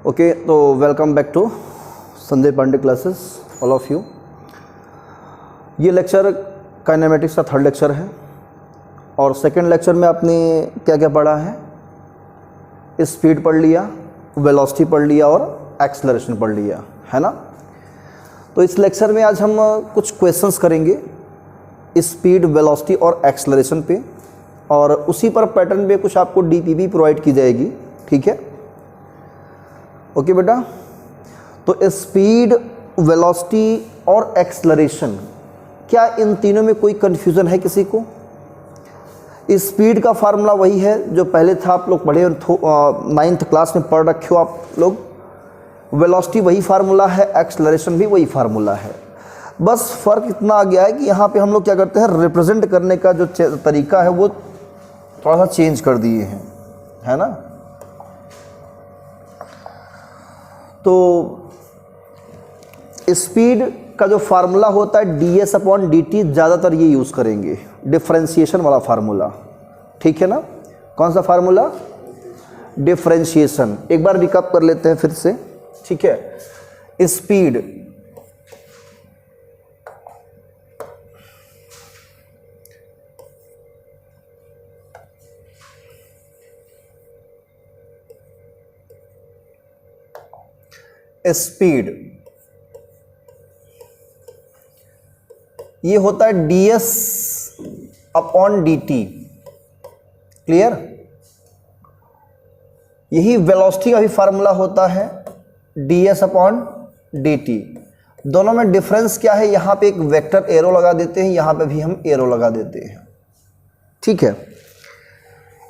Okay, तो welcome back to Sanjay Pandey classes all of you. ये lecture kinematics का third lecture है और सेकंड लेक्चर में आपने क्या क्या पढ़ा है? स्पीड पढ़ लिया, वेलोसिटी पढ़ लिया और एक्सेलरेशन पढ़ लिया, है ना। तो इस लेक्चर में आज हम कुछ क्वेश्चंस करेंगे स्पीड, वेलोसिटी और एक्सेलरेशन पे, और उसी पर पैटर्न पे कुछ आपको डीपीबी प्रोवाइड की जाएगी, ठीक है। ओके बेटा, तो स्पीड, वेलोसिटी और एक्सेलरेशन, क्या इन तीनों में कोई कंफ्यूजन है किसी को? स्पीड का फार्मूला वही है जो पहले था, आप लोग पढ़े, 9th क्लास में पढ़ रखे हो आप लोग। वेलोसिटी वही फार्मूला है, एक्सेलरेशन भी वही फार्मूला है। बस फ़र्क इतना आ गया है कि यहाँ पे हम लोग क्या करते हैं, रिप्रेजेंट करने का जो तरीका है वो थोड़ा सा चेंज कर दिए हैं, है ना। तो स्पीड का जो फार्मूला होता है ds/dt, ज़्यादातर ये यूज़ करेंगे, डिफरेंशिएशन वाला फार्मूला, ठीक है ना। कौन सा फार्मूला? डिफरेंशिएशन। एक बार रिकैप कर लेते हैं फिर से, ठीक है। स्पीड ये होता है ds/dt, क्लियर। यही वेलोसिटी का भी फार्मूला होता है ds/dt। दोनों में डिफरेंस क्या है? यहाँ पे एक वेक्टर एरो लगा देते हैं, यहाँ पे भी हम एरो लगा देते हैं, ठीक है।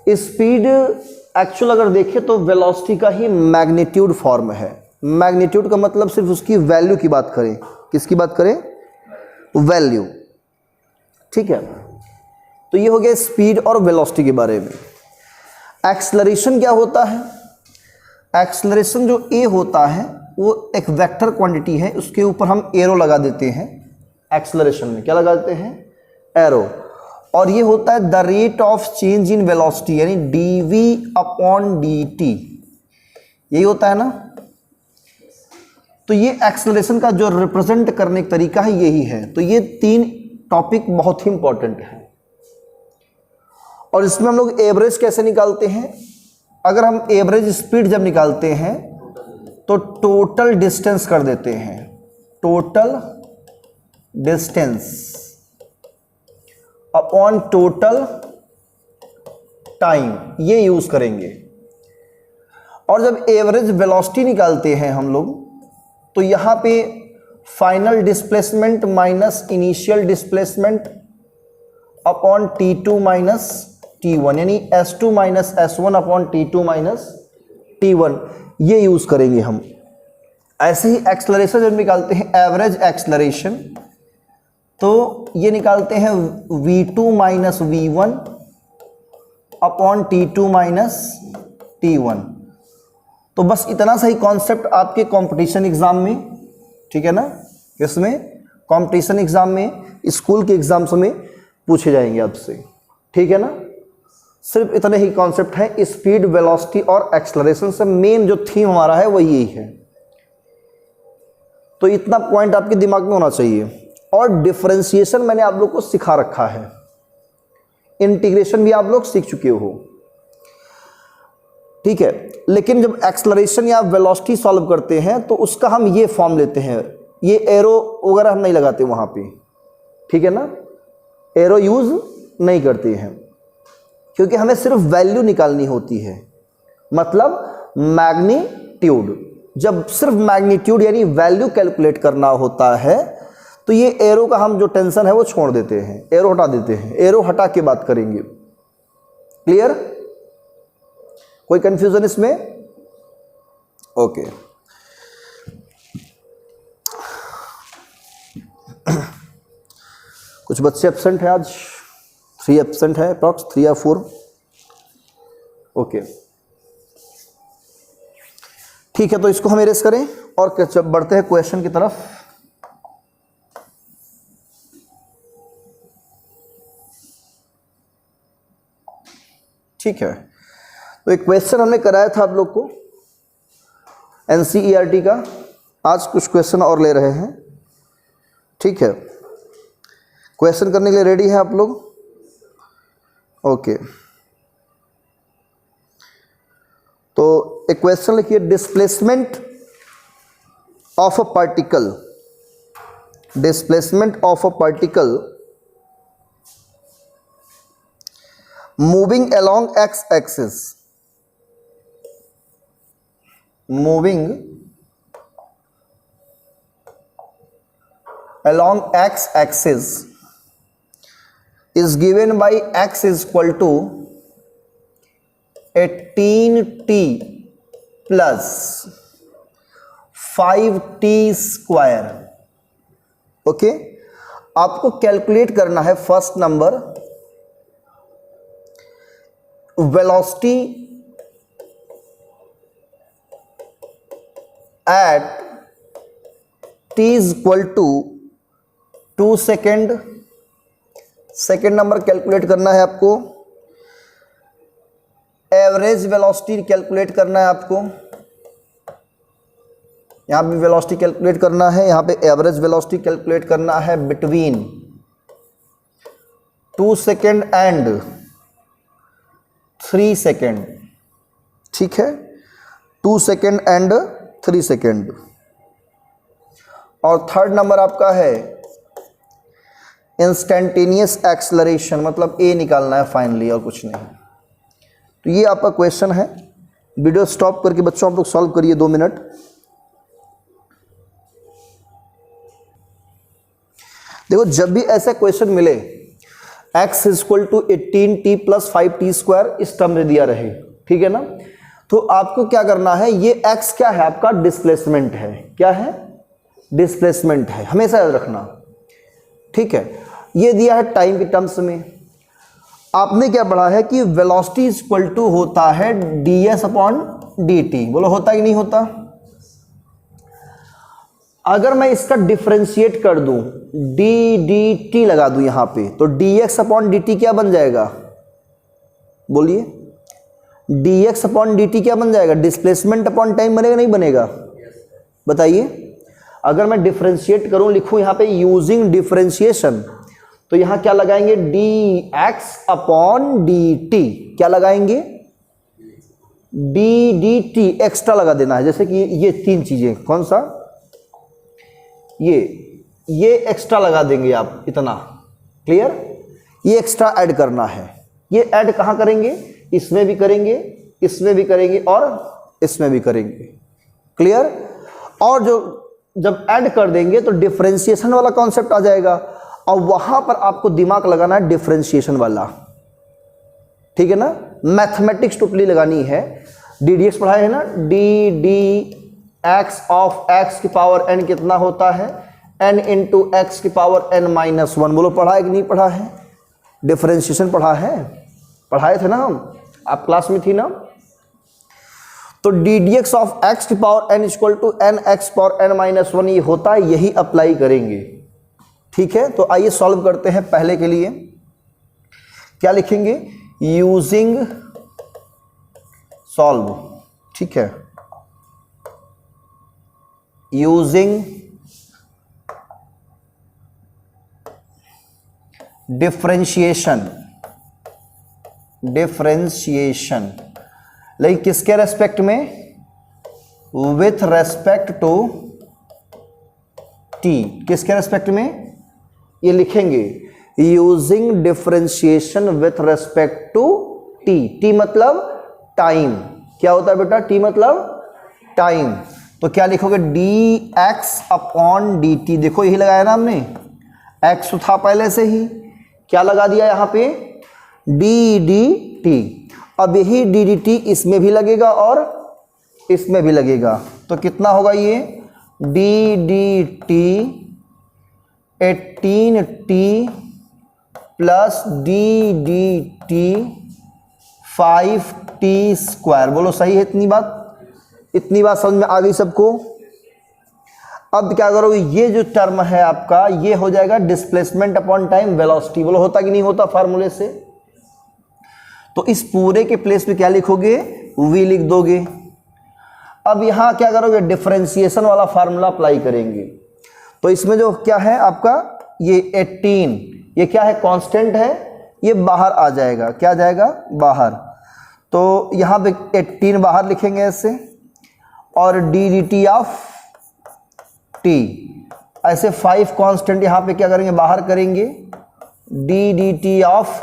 स्पीड एक्चुअल अगर देखें तो वेलोसिटी का ही मैग्नीट्यूड फॉर्म है। मैग्नीट्यूड का मतलब सिर्फ उसकी वैल्यू की बात करें। किसकी बात करें? वैल्यू, ठीक है। तो ये हो गया स्पीड और वेलोसिटी के बारे में। एक्सेलरेशन क्या होता है? एक्सेलरेशन जो ए होता है वो एक वेक्टर क्वांटिटी है, उसके ऊपर हम एरो लगा देते हैं। एक्सेलरेशन में क्या लगा देते हैं? एरो। और ये होता है the rate of change in velocity, यानी dv/dt, यही होता है ना। तो ये एक्सेलरेशन का जो रिप्रेजेंट करने का तरीका है यही है। तो ये तीन टॉपिक बहुत ही इंपॉर्टेंट है। और इसमें हम लोग एवरेज कैसे निकालते हैं? अगर हम एवरेज स्पीड जब निकालते हैं तो टोटल डिस्टेंस कर देते हैं, total distance upon total time, ये यूज करेंगे। और जब एवरेज वेलोसिटी निकालते हैं हम लोग तो यहाँ पे final displacement minus initial displacement upon t2 minus t1, यानी s2 minus s1 upon t2 minus t1, ये यूज करेंगे हम। ऐसे ही एक्सेलरेशन जब निकालते हैं, एवरेज एक्सेलरेशन, तो ये निकालते हैं v2 minus v1 upon t2 minus t1। तो बस इतना सही कॉन्सेप्ट आपके कंपटीशन एग्जाम में, ठीक है ना, इसमें कंपटीशन एग्जाम में, स्कूल के एग्जाम्स में पूछे जाएंगे आपसे, ठीक है ना। सिर्फ इतने ही कॉन्सेप्ट है स्पीड, वेलोसिटी और एक्सेलरेशन से। मेन जो थीम हमारा है वो यही है। तो इतना पॉइंट आपके दिमाग में होना चाहिए। और डिफरेंशिएशन मैंने आप लोग को सिखा रखा है, इंटीग्रेशन भी आप लोग सीख चुके हो, ठीक है। लेकिन जब एक्सेलरेशन या वेलोसिटी सॉल्व करते हैं तो उसका हम ये फॉर्म लेते हैं, ये एरो वगैरह हम नहीं लगाते वहां पे, ठीक है ना। एरो यूज नहीं करते हैं क्योंकि हमें सिर्फ वैल्यू निकालनी होती है, मतलब मैग्नीट्यूड। जब सिर्फ मैग्नीट्यूड यानी वैल्यू कैलकुलेट करना होता है तो ये एरो का हम जो टेंशन है वो छोड़ देते हैं, एरो हटा देते हैं। एरो हटा के बात करेंगे, क्लियर? कोई कंफ्यूजन इसमें? ओके। कुछ बच्चे एब्सेंट हैं आज, 3 एब्सेंट है, अप्रॉक्स 3 या 4। ओके, ठीक है। तो इसको हम इरेज करें और बढ़ते हैं क्वेश्चन की तरफ। ठीक है, तो एक क्वेश्चन हमने कराया था आप लोग को, NCERT का आज कुछ क्वेश्चन और ले रहे हैं, ठीक है। क्वेश्चन करने के लिए रेडी हैं आप लोग? ओके, तो एक क्वेश्चन लिखिए, displacement of a particle, displacement of a particle moving along x axis, moving along x axis is given by x is equal to 18t plus 5t square। Okay, आपको calculate करना है first number velocity at t is equal to 2 second. Second number calculate करना है आपको, average velocity calculate करना है आपको, यहां पे वेलोसिटी कैलकुलेट करना है, यहां पे एवरेज वेलोसिटी कैलकुलेट करना है बिटवीन 2 सेकेंड एंड 3 सेकेंड, ठीक है, 2 सेकेंड एंड 3 सेकेंड। और थर्ड नंबर आपका है इंस्टेंटेनियस एक्सेलरेशन, मतलब ए निकालना है फाइनली और कुछ नहीं। तो ये आपका क्वेश्चन है। वीडियो स्टॉप करके बच्चों आप लोग सॉल्व करिए 2 मिनट। देखो, जब भी ऐसा क्वेश्चन मिले x is equal to 18t plus 5t square इस टर्म में दिया रहे, ठीक है ना, तो आपको क्या करना है, ये x क्या है आपका डिस्प्लेसमेंट है, क्या है डिस्प्लेसमेंट है, हमेशा याद रखना, ठीक है। ये दिया है टाइम के टर्म्स में। आपने क्या पढ़ा है कि वेलोसिटी इज इक्वल टू होता है ds अपॉन dt, बोलो होता कि नहीं होता। अगर मैं इसका डिफरेंशिएट कर दूं, dt लगा दूं यहां पे, तो dx अपॉन dt क्या बन जाएगा, बोलिए, dx अपॉन dt क्या बन जाएगा, डिस्प्लेसमेंट अपॉन टाइम बनेगा नहीं बनेगा, बताइए। अगर मैं डिफरेंशिएट करूं, लिखूं यहां पे यूजिंग डिफरेंशिएशन, तो यहां क्या लगाएंगे, dx अपॉन dt, क्या लगाएंगे, dt एक्स्ट्रा लगा देना है, जैसे कि ये 3 चीजें, कौन सा, ये एक्स्ट्रा लगा देंगे आप, इतना क्लियर, ये एक्स्ट्रा ऐड करना है। ये ऐड कहां करेंगे, इसमें भी करेंगे, इसमें भी करेंगे और इसमें भी करेंगे, क्लियर। और जो जब ऐड कर देंगे तो डिफरेंशिएशन वाला कॉन्सेप्ट आ जाएगा, और वहां पर आपको दिमाग लगाना है डिफरेंशिएशन वाला, ठीक है ना, मैथमेटिक्स टोटली लगानी है। ddx पढ़ाए है ना, dx ऑफ x की पावर n कितना होता है, n इंटू एक्स की पावर n माइनस 1, बोलो पढ़ा है कि नहीं पढ़ा है, डिफरेंशिएशन पढ़ा है, पढ़ाए थे ना हम, आप क्लास में थी ना। तो ddx ऑफ x की power n equal to n x power n minus 1 ये होता है, यही अप्लाई करेंगे, ठीक है। तो आइए सॉल्व करते हैं। पहले के लिए क्या लिखेंगे, यूजिंग सॉल्व, ठीक है, यूजिंग डिफरेंशिएशन, डिफरेंशिएशन लेकिन किसके रेस्पेक्ट में, विथ रेस्पेक्ट टू t, किसके रेस्पेक्ट में, ये लिखेंगे using differentiation with respect to t, t मतलब टाइम, क्या होता है बेटा, t मतलब टाइम। तो क्या लिखोगे, dx अपॉन dt, देखो यही लगाया ना हमने, x था पहले से ही, क्या लगा दिया यहाँ पे, dt। अब यही dt इसमें भी लगेगा और इसमें भी लगेगा, तो कितना होगा ये, dt 18t plus dt 5t square, बोलो सही है इतनी बात, इतनी बात समझ में आ गई सबको। अब क्या करोगे, ये जो टर्म है आपका ये हो जाएगा डिस्प्लेसमेंट अपॉन टाइम वेलोसिटी, बोलो होता कि नहीं होता फार्मूले से। तो इस पूरे के प्लेस पे क्या लिखोगे, v लिख दोगे। अब यहाँ क्या करोगे, डिफरेंशिएशन वाला फार्मूला अप्लाई करेंगे। तो इसमें जो क्या है आपका ये 18, ये क्या है, कांस्टेंट है, ये बाहर आ जाएगा, क्या आ जाएगा, बाहर। तो यहाँ पे 18 बाहर लिखेंगे ऐसे, और D D T of T, ऐसे 5 कांस्टेंट यहाँ पे क्या करेंगे, बाहर करेंगे, D D T of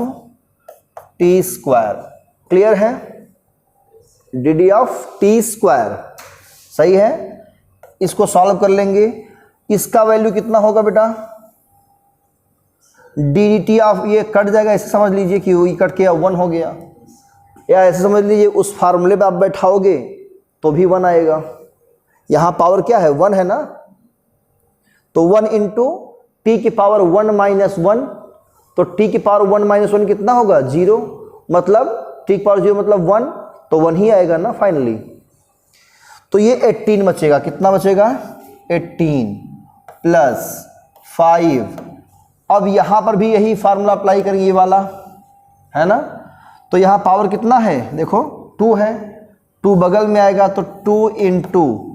T square. Clear है, D D of T square, सही है। इसको सॉल्व कर लेंगे, इसका वैल्यू कितना होगा बेटा, डी डी टी ऑफ, ये कट जाएगा, ऐसे समझ लीजिए कि ये कट के 1 हो गया, या ऐसे समझ लीजिए उस फार्मूले पे आप बैठाओगे तो भी 1 आएगा। यहाँ पावर क्या है, 1 है ना, तो 1 इंटू टी की पावर 1 माइनस 1, तो टी की पावर 1 माइनस 1 कितना होगा, 0, मतलब टी की पावर 0 मतलब 1, तो 1 ही आएगा ना फाइनली। तो ये 18 बचेगा, कितना बचेगा, 18 प्लस 5। अब यहाँ पर भी यही फार्मूला अप्लाई करेंगे, ये वाला है ना। तो यहाँ पावर कितना है, देखो 2 है, 2 बगल में आएगा, तो 2 इंटू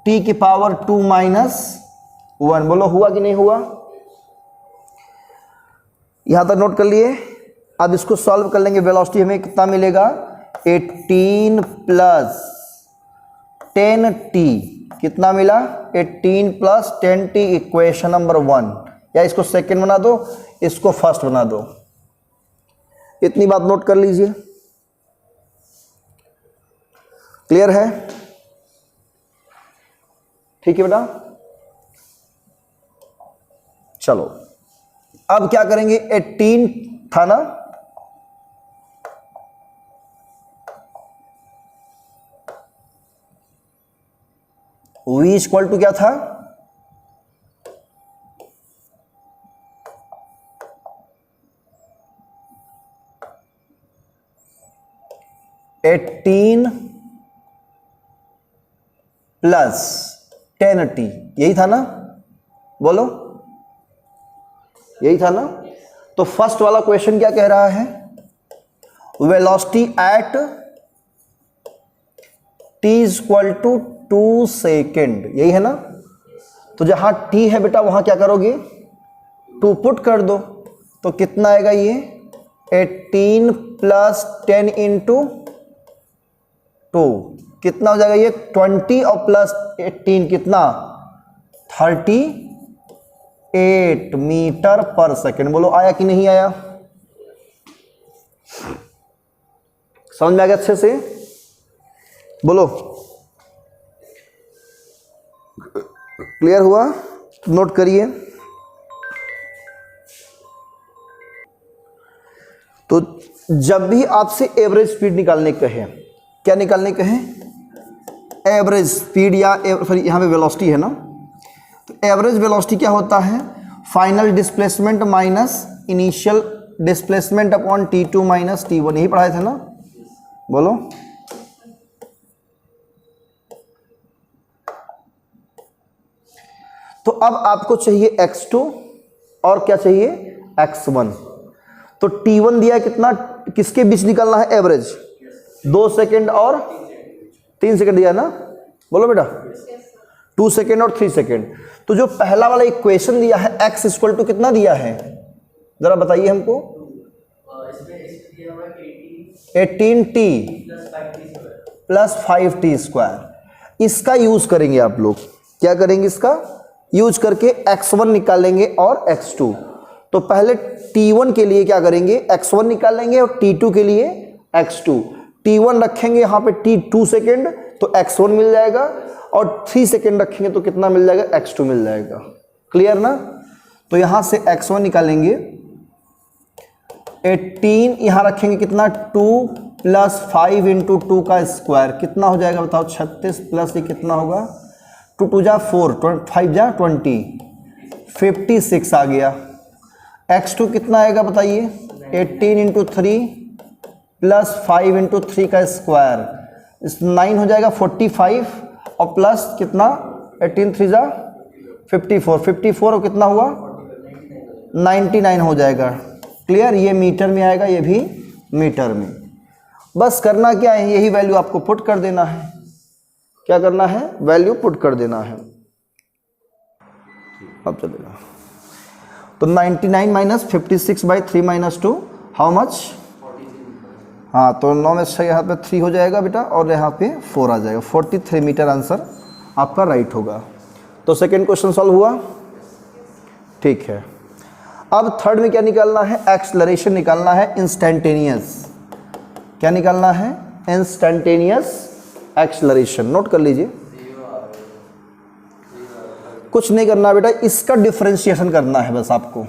टी की पावर 2 माइनस 1। बोलो हुआ कि नहीं हुआ, यहां तक नोट कर लिए। अब इसको सॉल्व कर लेंगे, वेलोसिटी हमें कितना मिलेगा, 18 प्लस 10t, कितना मिला, 18 प्लस 10t, इक्वेशन नंबर 1। या इसको सेकंड बना दो, इसको फर्स्ट बना दो, इतनी बात नोट कर लीजिए। क्लियर है, ठीक है बेटा। चलो अब क्या करेंगे, 18 था ना, v इक्वल टू क्या था, एटीन प्लस 10t, यही था ना, बोलो यही था ना। तो फर्स्ट वाला क्वेश्चन क्या कह रहा है, velocity at t equal to 2 second, यही है ना। तो जहां t है बेटा वहां क्या करोगे, 2 पुट कर दो, तो कितना आएगा ये, 18 प्लस 10 इंटू 2, कितना हो जाएगा ये, 20, और प्लस 18 कितना, 38 मीटर पर सेकेंड। बोलो आया कि नहीं आया, समझ में आ गया अच्छे से, बोलो क्लियर हुआ, नोट करिए। तो जब भी आपसे एवरेज स्पीड निकालने कहे, क्या निकालने कहे, एवरेज स्पीड, या यहां पे वेलोसिटी है ना, तो एवरेज वेलोसिटी क्या होता है, final displacement minus initial displacement upon t2 minus t1, यही पढ़ाए थे ना, बोलो। तो अब आपको चाहिए x2 और क्या चाहिए, x1। तो t1 दिया है कितना, किसके बीच निकालना है, एवरेज, 2 सेकेंड और 3 सेकेंड दिया ना, बोलो बेटा, 2 सेकेंड और 3 सेकेंड। तो जो पहला वाला इक्वेशन दिया है, x इक्वल टू कितना दिया है, जरा बताइए हमको, 18t प्लस 5t स्क्वायर। इसका यूज करेंगे आप लोग, क्या करेंगे, इसका यूज करके x1 निकालेंगे और x2। तो पहले t1 के लिए क्या करेंगे, x1 निकालेंगे, और t2 के लिए x2। t1 रखेंगे यहाँ पे t2 सेकेंड, तो x1 मिल जाएगा, और 3 सेकेंड रखेंगे तो कितना मिल जाएगा, x2 मिल जाएगा। क्लियर ना। तो यहाँ से x1 निकालेंगे, 18 यहाँ रखेंगे, कितना, 2 प्लस 5 इंटू 2 का स्क्वायर, कितना हो जाएगा बताओ, 36 प्लस ये कितना होगा, 2 2 जा 4, 5 जा 20, 56 आ गया। x2 कितना आएगा बताइए, 18 इंटू 3 प्लस 5 इंटू 3 का स्क्वायर, 9 हो जाएगा, 45, और प्लस कितना, 18 3 जा 54, 54 और कितना हुआ, 99 हो जाएगा। क्लियर, ये मीटर में आएगा, ये भी मीटर में। बस करना क्या है, यही वैल्यू आपको पुट कर देना है, क्या करना है, वैल्यू पुट कर देना है। अब चलेगा तो 99 माइनस 56/3 माइनस 2 हाउ मच, हाँ तो 9 में से यहाँ पे 3 हो जाएगा बेटा और यहाँ पे 4 आ जाएगा, 43 मीटर आंसर आपका राइट होगा। तो सेकेंड क्वेश्चन सॉल्व हुआ, ठीक है। अब थर्ड में क्या निकालना है, एक्सलरेशन निकालना है इंस्टेंटेनियस। क्या निकालना है, इंस्टेंटेनियस एक्सलरेशन। नोट कर लीजिए, कुछ नहीं करना बेटा, इसका डिफरेंशिएशन करना है बस आपको।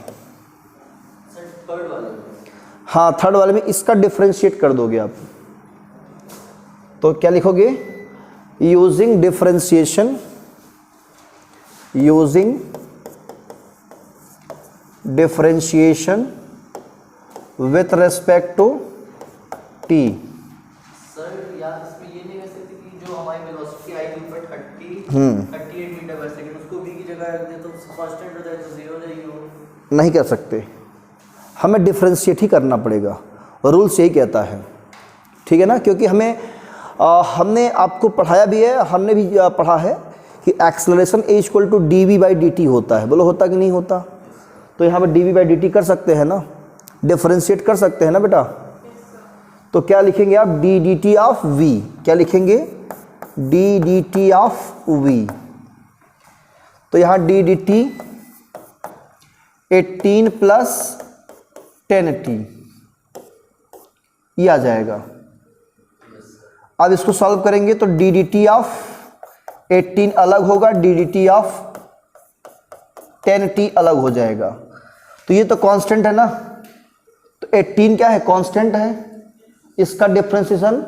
हाँ थर्ड वाले में इसका डिफरेंशिएट कर दोगे आप। तो क्या लिखोगे, using differentiation, using differentiation with respect to T. Sir यार इसमें ये नहीं कह सकते कि जो हमारी वेलोसिटी आई थी ऊपर 38 मीटर पर सेकंड, उसको v की जगह रख दे तो कांस्टेंट हो जाए तो 0 हो जाएगी। नहीं कर सकते, हमें डिफरेंशिएट ही करना पड़ेगा, रूल्स यही कहता है, ठीक है ना। क्योंकि हमने आपको पढ़ाया भी है, हमने भी पढ़ा है कि acceleration A equal to dv/dt होता है। बोलो होता कि नहीं होता, तो यहाँ पर dv/dt कर सकते हैं ना, डिफरेंशिएट कर सकते हैं ना बेटा। तो क्या लिखेंगे आप, dd ऑफ v, क्या लिखेंगे, dd ऑफ v। तो यहाँ dd 18 प्लस 10t ये आ जाएगा। अब इसको सॉल्व करेंगे तो dd ऑफ 18 अलग होगा, dd ऑफ 10t अलग हो जाएगा। तो ये तो कांस्टेंट है ना, तो 18 क्या है, कांस्टेंट है, इसका डिफरेंशिएशन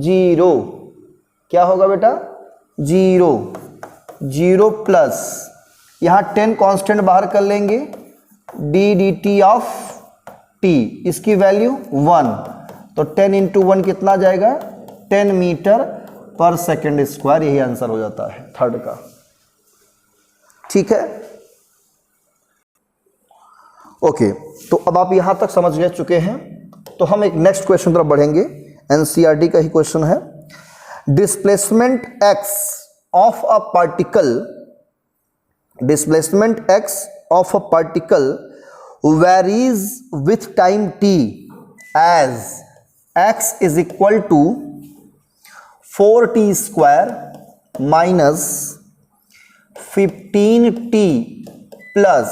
0। क्या होगा बेटा, 0 प्लस यहाँ 10 कांस्टेंट बाहर कर लेंगे, dt ऑफ t, इसकी वैल्यू 1, तो 10 इंटू 1 कितना जाएगा, 10 मीटर पर सेकेंड स्क्वायर। यही आंसर हो जाता है थर्ड का, ठीक है। ओके तो अब आप यहां तक समझ गए चुके हैं, तो हम एक नेक्स्ट क्वेश्चन तरफ बढ़ेंगे। एनसीईआरटी का ही क्वेश्चन है, displacement x of a particle, displacement x of a particle varies with time t as x is equal to 4t square minus 15t plus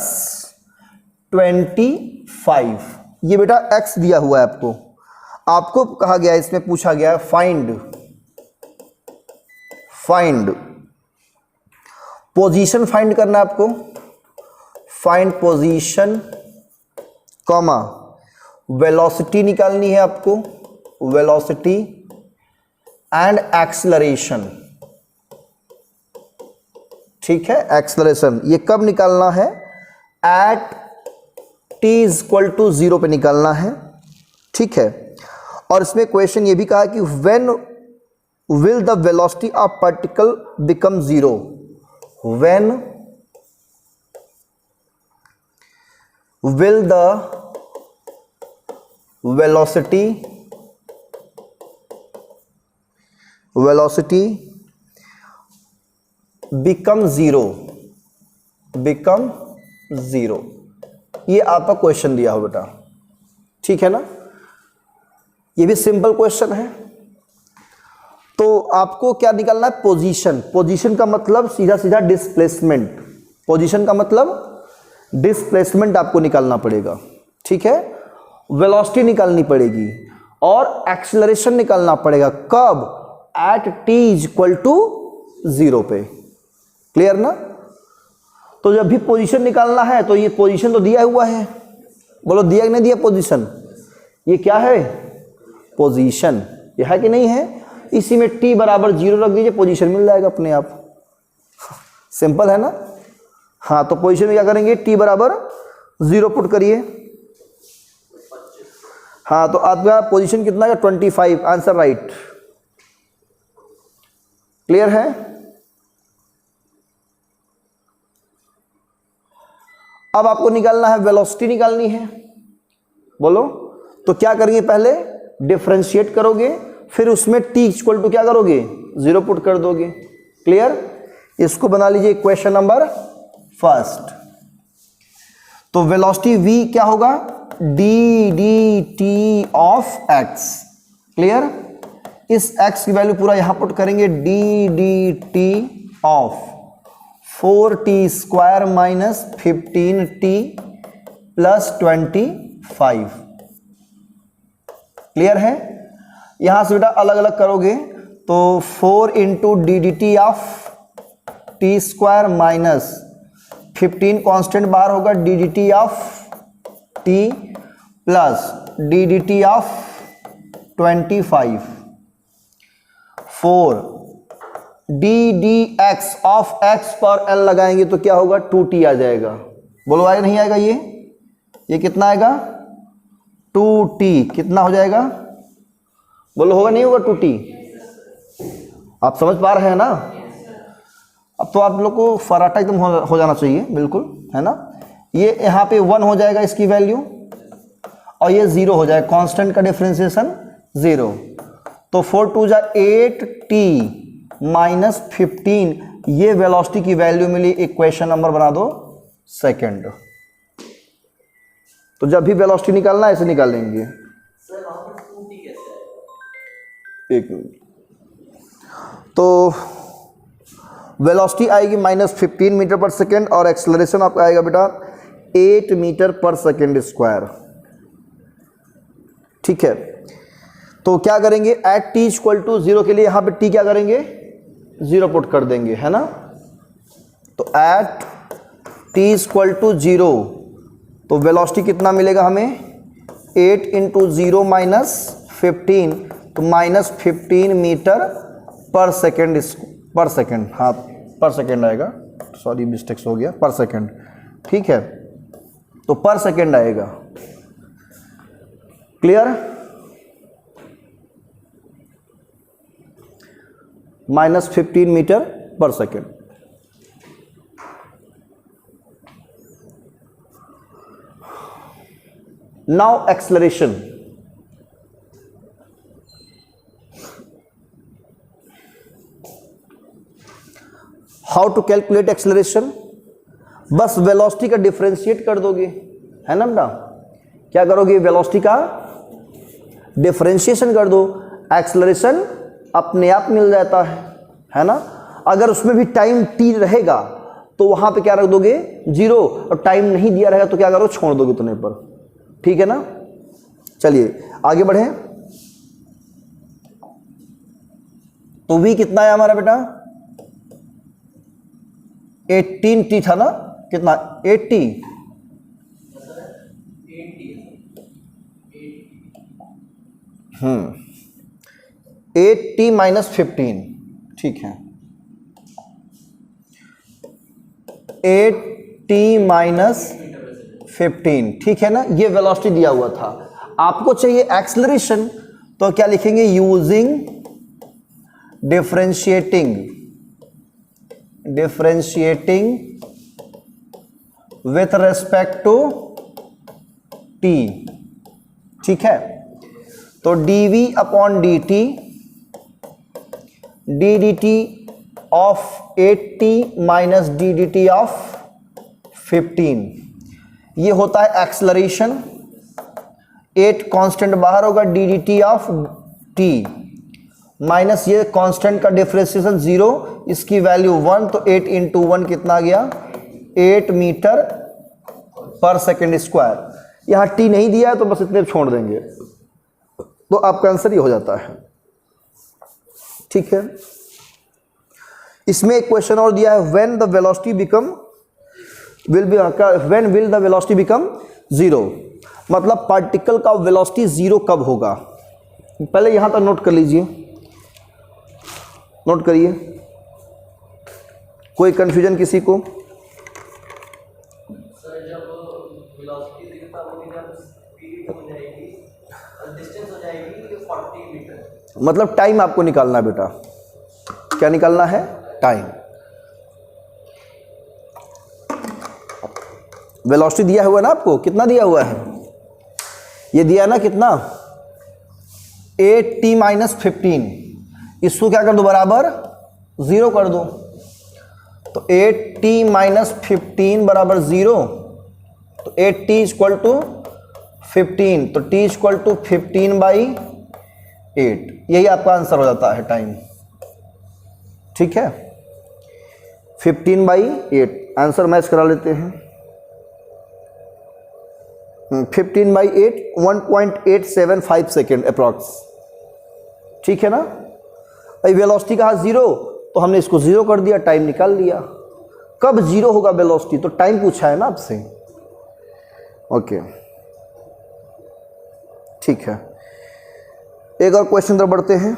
25। ये बेटा x दिया हुआ है आपको, आपको कहा गया है, इसमें पूछा गया है फाइंड पोजीशन फाइंड करना है आपको, फाइंड पोजीशन कॉमा वेलोसिटी निकालनी है आपको, वेलोसिटी एंड एक्सेलरेशन, ठीक है। एक्सेलरेशन ये कब निकालना है, at t is equal to 0 पे निकालना है, ठीक है। और इसमें क्वेश्चन ये भी कहा कि when will the velocity of particle become 0, when will the velocity become 0, ये आपका क्वेश्चन दिया हो बेटा, ठीक है ना। ये भी सिंपल क्वेश्चन है। तो आपको क्या निकालना है, पोजीशन। पोजीशन का मतलब सीधा सीधा डिस्प्लेसमेंट, पोजीशन का मतलब डिस्प्लेसमेंट आपको निकालना पड़ेगा, ठीक है। वेलोसिटी निकालनी पड़ेगी और एक्सेलरेशन निकालना पड़ेगा, कब, at t is equal to 0 पे, क्लियर ना। तो जब भी पोजीशन निकालना है तो ये पोजीशन तो दिया हुआ है, बोलो दिया कि नहीं दिया पोजीशन, ये क्या है, पोजीशन, ये है कि नहीं है। इसी में t बराबर 0 रख दीजिए, पोजीशन मिल जाएगा अपने आप, सिंपल है ना। हाँ तो पोजीशन में क्या करेंगे, t बराबर 0 पुट करिए। हाँ तो आपका पोजीशन कितना है, 25, आंसर राइट, क्लियर है। अब आपको निकालना है, वेलोसिटी निकालनी है, बोलो। तो क्या करेंगे, पहले डिफरेंशिएट करोगे, फिर उसमें t इक्वल टू क्या करोगे, 0 पुट कर दोगे, क्लियर? इसको बना लीजिए इक्वेशन नंबर फर्स्ट। तो वेलोसिटी v क्या होगा? D D T of x। Clear? इस x की वैल्यू पूरा यहां पुट करेंगे, D D T of 4t² minus 15t plus 25। Clear है? यहां से बेटा अलग अलग करोगे तो 4 into D D T of t² minus 15 constant बाहर होगा, D D T of t plus D D T of 25। 4 D D x of x पर l लगाएंगे तो क्या होगा? 2t आ जाएगा। बोलो आएगा नहीं आएगा? ये कितना आएगा? 2t। कितना हो जाएगा? बोलो होगा नहीं होगा? 2t। आप समझ पा रहे हैं ना? अब तो आप लोग को फराटा एकदम हो जाना चाहिए, बिल्कुल, है ना? ये यहाँ पे 1 हो जाएगा इसकी वैल्यू, और ये 0 हो जाएगा, कांस्टेंट का डिफरेंशिएशन 0। तो 4 2 जा 8t माइनस 15, ये वेलोसिटी की वैल्यू मिली। इक्वेशन नंबर बना दो सेकंड। तो जब भी वेलोसिटी निकालना ऐसे निकालेंगे। सर वहां पर 2t कैसे आएगा? एक मिनट। तो वेलोसिटी आएगी -15 मीटर पर सेकेंड, और एक्सेलरेशन आपका आएगा बेटा 8 मीटर पर सेकेंड स्क्वायर। ठीक है, तो क्या करेंगे? एट t = 0 के लिए यहां पे t क्या करेंगे? 0 पुट कर देंगे, है ना? तो एट t = 0 तो वेलोसिटी कितना मिलेगा हमें? 8 इंटू 0 माइनस 15, तो -15 मीटर पर सेकेंड, हाँ पर सेकेंड आएगा, सॉरी मिस्टेक्स हो गया, पर सेकेंड। ठीक है, तो पर सेकेंड आएगा। Clear? -15 metre per second. Now acceleration. How to calculate acceleration? बस वेलोसिटी का डिफरेंशिएट कर दोगे, है ना बेटा? क्या करोगे? वेलोसिटी का डिफरेंशिएशन कर दो, एक्सेलरेशन अपने आप मिल जाता है ना? अगर उसमें भी टाइम t रहेगा तो वहां पे क्या रख दोगे? 0, और टाइम नहीं दिया रहेगा तो क्या करो? छोड़ दोगे उतने पर। ठीक है ना? चलिए आगे बढ़े। तो v कितना है हमारा बेटा? 18t था ना? कितना? 80। 8t minus 15। ठीक है, 8t माइनस 15। ठीक है ना? ये वेलोसिटी दिया हुआ था। आपको चाहिए एक्सेलरेशन, तो क्या लिखेंगे? Using differentiating with respect to t। ठीक है, तो dv upon dt, ddt of 8t minus ddt of 15, ये होता है एक्सेलरेशन। 8 कांस्टेंट बाहर होगा, ddt ऑफ t माइनस ये कांस्टेंट का डिफरेंशिएशन 0, इसकी वैल्यू 1, तो 8 इंटू 1 कितना गया? 8 मीटर पर सेकेंड स्क्वायर। यहाँ t नहीं दिया है तो बस इतने छोड़ देंगे, तो आपका आंसर ये हो जाता है। ठीक है, इसमें एक क्वेश्चन और दिया है, when the velocity become when will the velocity become 0, मतलब पार्टिकल का वेलोसिटी 0 कब होगा? पहले यहां तक नोट कर लीजिए, नोट करिए। कोई कंफ्यूजन किसी को? सर जब वेलोसिटी दिखता है वो जब स्पीड हो जाएगी और डिस्टेंस हो जाएगी 40 मीटर, मतलब टाइम आपको निकालना है बेटा। क्या निकालना है? टाइम। वेलोसिटी दिया हुआ है ना आपको? कितना दिया हुआ है? ये दिया ना कितना? 8t minus 15। इसको क्या कर दो? बराबर 0 कर दो, तो 8t माइनस 15 बराबर 0, तो 8t इक्वल टू 15, तो t इक्वल टू 15/8, यही आपका आंसर हो जाता है टाइम। ठीक है, 15/8 आंसर मैच करा लेते हैं। 15/8 1.875 सेकेंड अप्रॉक्स। ठीक है ना। भाई वेलोसिटी कहा 0, तो हमने इसको 0 कर दिया, टाइम निकाल लिया। कब 0 होगा वेलोसिटी, तो टाइम पूछा है ना आपसे। ओके ठीक है, एक और क्वेश्चन तरफ बढ़ते हैं।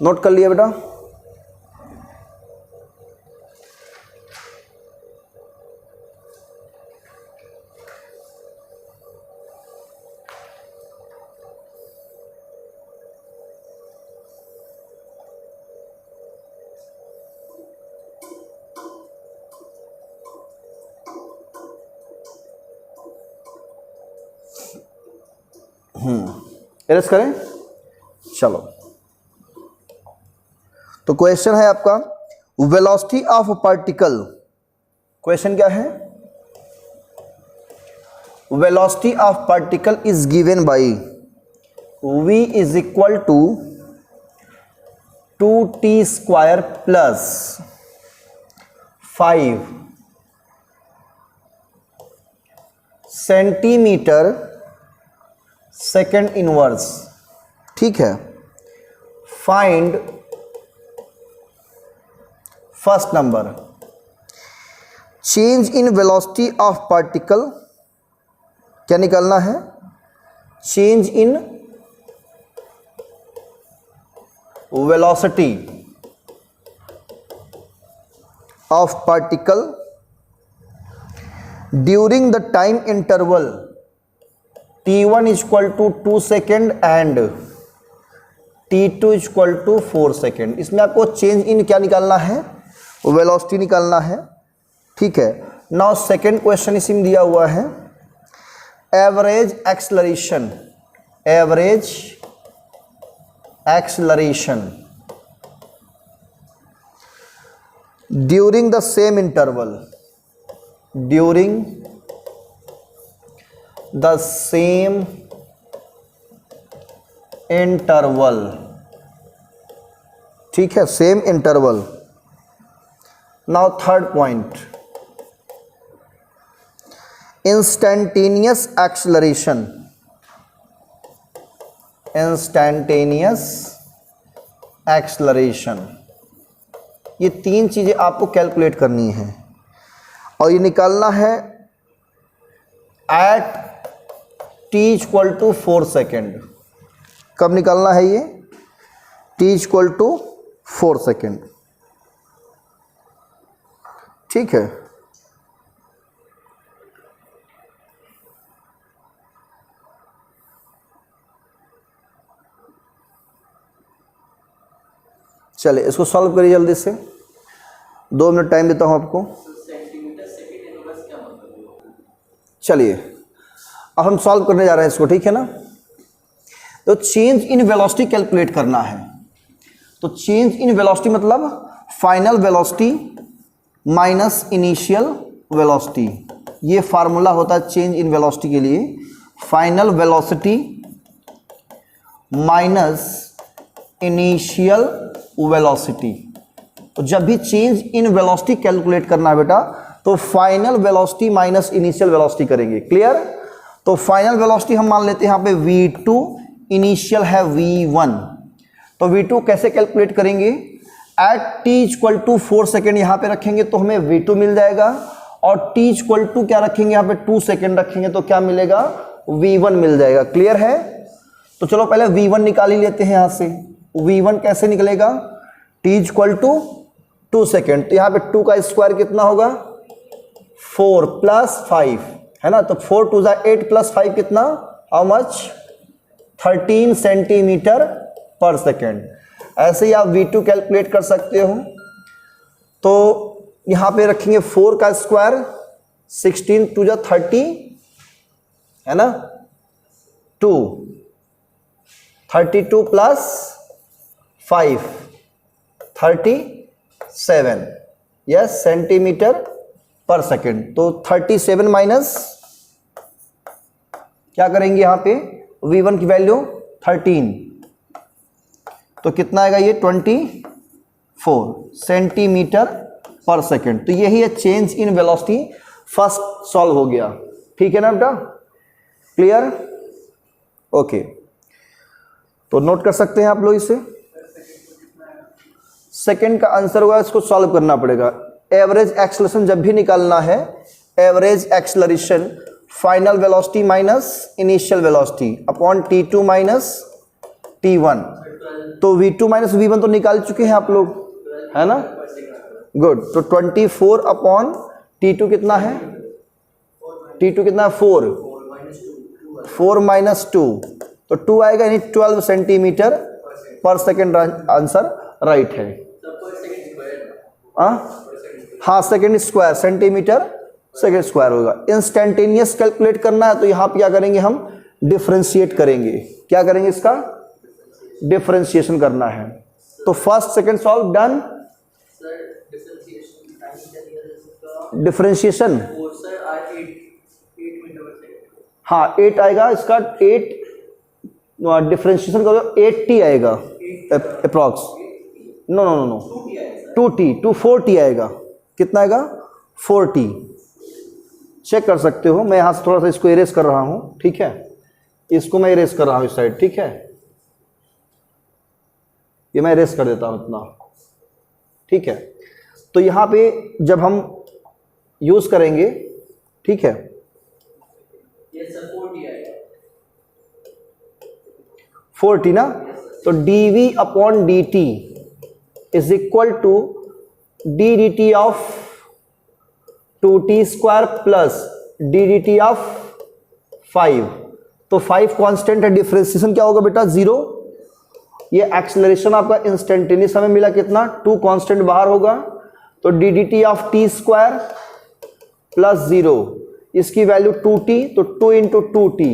नोट कर लिया बेटा। एरेस्ट करें, चलो। तो क्वेश्चन है आपका वेलोसिटी ऑफ पार्टिकल। क्वेश्चन क्या है? Velocity of particle is given by v is equal to 2t² plus 5 centimetre second inverse. ठीक है, find first number change in velocity of particle. क्या निकालना है? Change in velocity of particle during the time interval t1 equal to 2 second and t2 equal to 4 second. इसमें आपको change in क्या निकालना है? वेलोसिटी निकालना है। ठीक है, नाउ सेकेंड क्वेश्चन इसमें दिया हुआ है average acceleration. Average acceleration during the same interval. During the same interval। ठीक है, same interval. Now third point instantaneous acceleration. Instantaneous acceleration, ये तीन चीजें आपको कैलकुलेट करनी है और ये निकालना है at t equal to 4 second. कब निकालना है ये? t equal to 4 second. ठीक है, चलिए इसको सॉल्व करिए जल्दी से, 2 मिनट टाइम देता हूं आपको। सेंटीमीटर सेकेंड इनवर्स क्या मतलब? चलिए अब हम सॉल्व करने जा रहे हैं इसको। ठीक है ना। तो चेंज इन वेलोसिटी कैलकुलेट करना है। तो चेंज इन वेलोसिटी मतलब final velocity minus initial velocity. ये फार्मूला होता है चेंज इन वेलोसिटी के लिए, final velocity minus initial velocity. तो जब भी चेंज इन वेलोसिटी कैलकुलेट करना है बेटा, तो final velocity minus initial velocity करेंगे। क्लियर? तो फाइनल वेलोसिटी हम मान लेते हैं यहाँ पे v2, इनिशियल है v1। तो v2 कैसे कैलकुलेट करेंगे? At t equal to 4 second यहाँ पे रखेंगे तो हमें v2 मिल जाएगा, और t इक्वल टू क्या रखेंगे यहाँ पे 2 सेकेंड रखेंगे तो क्या मिलेगा? v1 मिल जाएगा। क्लियर है? तो चलो पहले v1 निकाल ही लेते हैं यहाँ से। v1 कैसे निकलेगा? t इक्वल टू 2 सेकेंड, तो यहाँ पे 2 का स्क्वायर कितना होगा? 4 प्लस 5 है ना। तो 4 2 = 8 प्लस 5 कितना? How much? 13 centimetre per second. ऐसे ही आप v2 कैलकुलेट कर सकते हो। तो यहाँ पे रखेंगे 4 का स्क्वायर, 16 2 = 30 है ना, 2 32 plus 5 37, yes, centimetre per second. तो 37 माइनस क्या करेंगे यहाँ पे, v1 की वैल्यू 13, तो कितना आएगा ये 24 सेंटीमीटर पर सेकेंड। तो यही है change in velocity, first solve हो गया। ठीक है ना बेटा, क्लियर, ओके। तो नोट कर सकते हैं आप लोग इसे। सेकेंड का आंसर होगा, इसको सॉल्व करना पड़ेगा। एवरेज एक्सेलरेशन जब भी निकालना है, average acceleration final velocity minus initial velocity upon t2 minus t1। तो v2 माइनस v1 तो निकाल चुके हैं आप लोग, है ना, गुड। तो 24 अपॉन t2 कितना है, t2 कितना है 4 माइनस 2, तो 2 आएगा, यानी 12 centimetre per second answer right है। हाँ, second square, centimetre second square होगा। इंस्टेंटेनियस कैलकुलेट करना है तो यहाँ पे क्या करेंगे, हम डिफरेंशिएट करेंगे। क्या करेंगे, इसका डिफरेंशिएशन करना है। तो first second solve done. Differentiation, हाँ 8 आएगा इसका, 8 डिफरेंशिएशन करो 8t आएगा approx, no no no no 2t, 4t आएगा। कितना आएगा, 4t। चेक कर सकते हो, मैं यहाँ से थोड़ा सा इसको इरेज कर रहा हूँ, ठीक है, इसको मैं इरेज कर रहा हूँ इस साइड, ठीक है, ये मैं इरेज कर देता हूँ इतना, ठीक है। तो यहाँ पे जब हम यूज करेंगे, ठीक है, 4t ना, तो dv upon dt is equal to dt of 2t square plus dt of 5। तो 5 कांस्टेंट है, डिफरेंशिएशन क्या होगा बेटा, 0। ये एक्सेलरेशन आपका इंस्टेंटेनियस हमें मिला कितना, 2 कांस्टेंट बाहर होगा, तो dt of t square plus 0, इसकी वैल्यू 2t, तो 2 इंटू 2t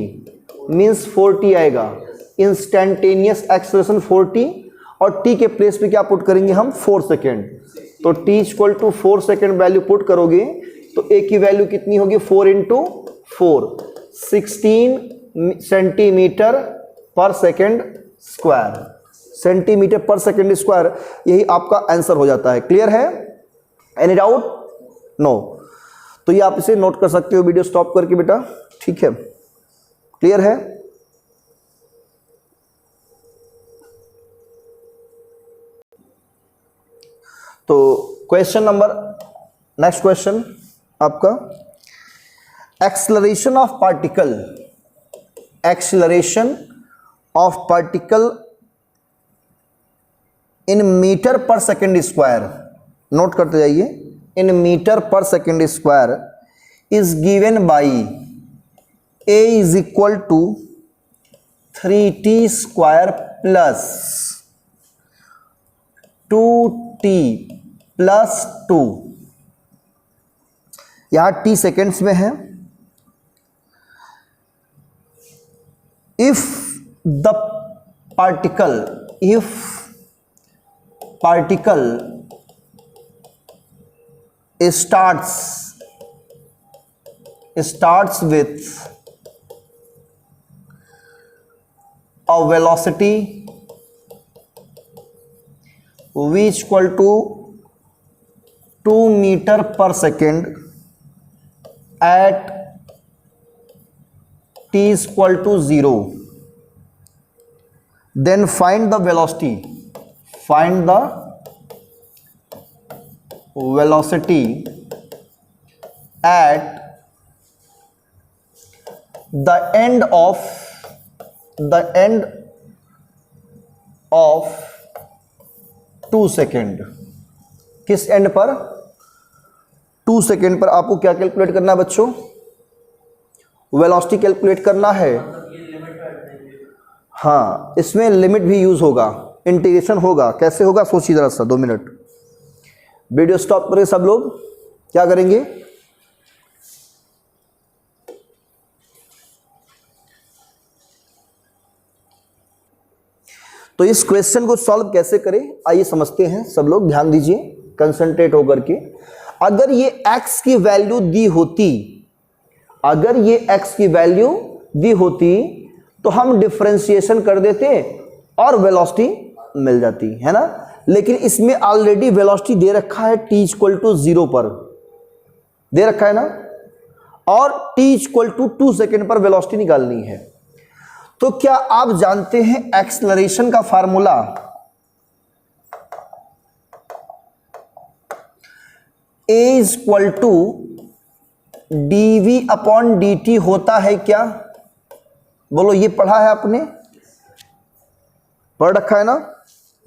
मीन्स 4t आएगा। इंस्टेंटेनियस एक्सेलरेशन 4t, और t के प्लेस पे क्या पुट करेंगे हम, 4 सेकेंड। तो t equal to 4 second value put करोगे तो a की वैल्यू कितनी होगी, 4 into 4, 16 centimetre per second square, centimetre per second square, यही आपका आंसर हो जाता है। क्लियर है, एनी डाउट, नो। तो ये आप इसे नोट कर सकते हो वीडियो स्टॉप करके बेटा, ठीक है, क्लियर है। तो क्वेश्चन नंबर, नेक्स्ट क्वेश्चन आपका, acceleration of particle, acceleration of particle in metre per second square, note करते जाइए, in metre per second square is given by a is equal to 3t square plus 2t plus 2, यहां t seconds में है। If the particle, if particle starts with a velocity v equal to 2 meter per second at t is equal to 0, then find the velocity, find the velocity at the end of 2 second. किस and पर, 2 second पर आपको क्या calculate करना है बच्चों, velocity calculate करना है। हाँ, इसमें लिमिट भी यूज होगा, इंटीग्रेशन होगा। कैसे होगा सोचिए जरा सा, 2 मिनट वीडियो स्टॉप करें सब लोग, क्या करेंगे, तो इस क्वेश्चन को सॉल्व कैसे करें आइए समझते हैं। सब लोग ध्यान दीजिए कंसंट्रेट होकर के। अगर ये x की वैल्यू दी होती, अगर ये x की वैल्यू दी होती तो हम डिफरेंशिएशन कर देते और वेलोसिटी मिल जाती, है ना। लेकिन इसमें ऑलरेडी वेलोसिटी दे रखा है t = 0 पर, दे रखा है ना, और t = 2 सेकेंड पर वेलोसिटी निकालनी है। तो क्या आप जानते हैं एक्सेलरेशन का फार्मूला? a = dv/dt होता है क्या? बोलो, ये पढ़ा है आपने, पढ़ रखा है ना?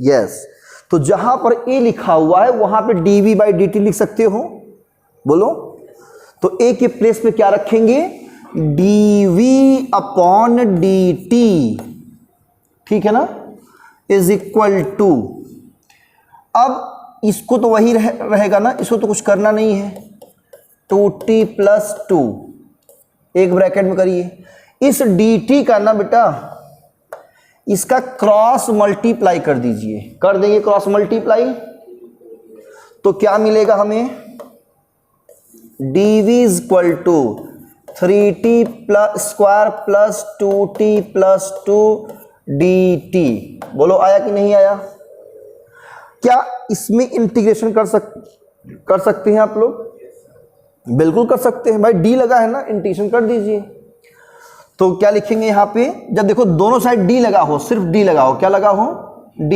यस। तो जहां पर a लिखा हुआ है वहां पे dv/dt लिख सकते हो, बोलो। तो a के प्लेस पे क्या रखेंगे? dv/dt, ठीक है ना, = अब इसको तो वही रहेगा ना, इसको तो कुछ करना नहीं है। 2t + 2 एक ब्रैकेट में करिए। इस dt का ना बेटा, इसका क्रॉस मल्टीप्लाई कर दीजिए, कर देंगे क्रॉस मल्टीप्लाई, तो क्या मिलेगा हमें? dv = 3t² + 2t + 2 dt। बोलो, आया कि नहीं आया? क्या इसमें इंटीग्रेशन कर सकते हैं आप लोग? बिल्कुल कर सकते हैं भाई, d लगा है ना, इंटीग्रेशन कर दीजिए। तो क्या लिखेंगे यहां पे? जब देखो दोनों साइड d लगा हो, सिर्फ d लगा हो, क्या लगा हो? d,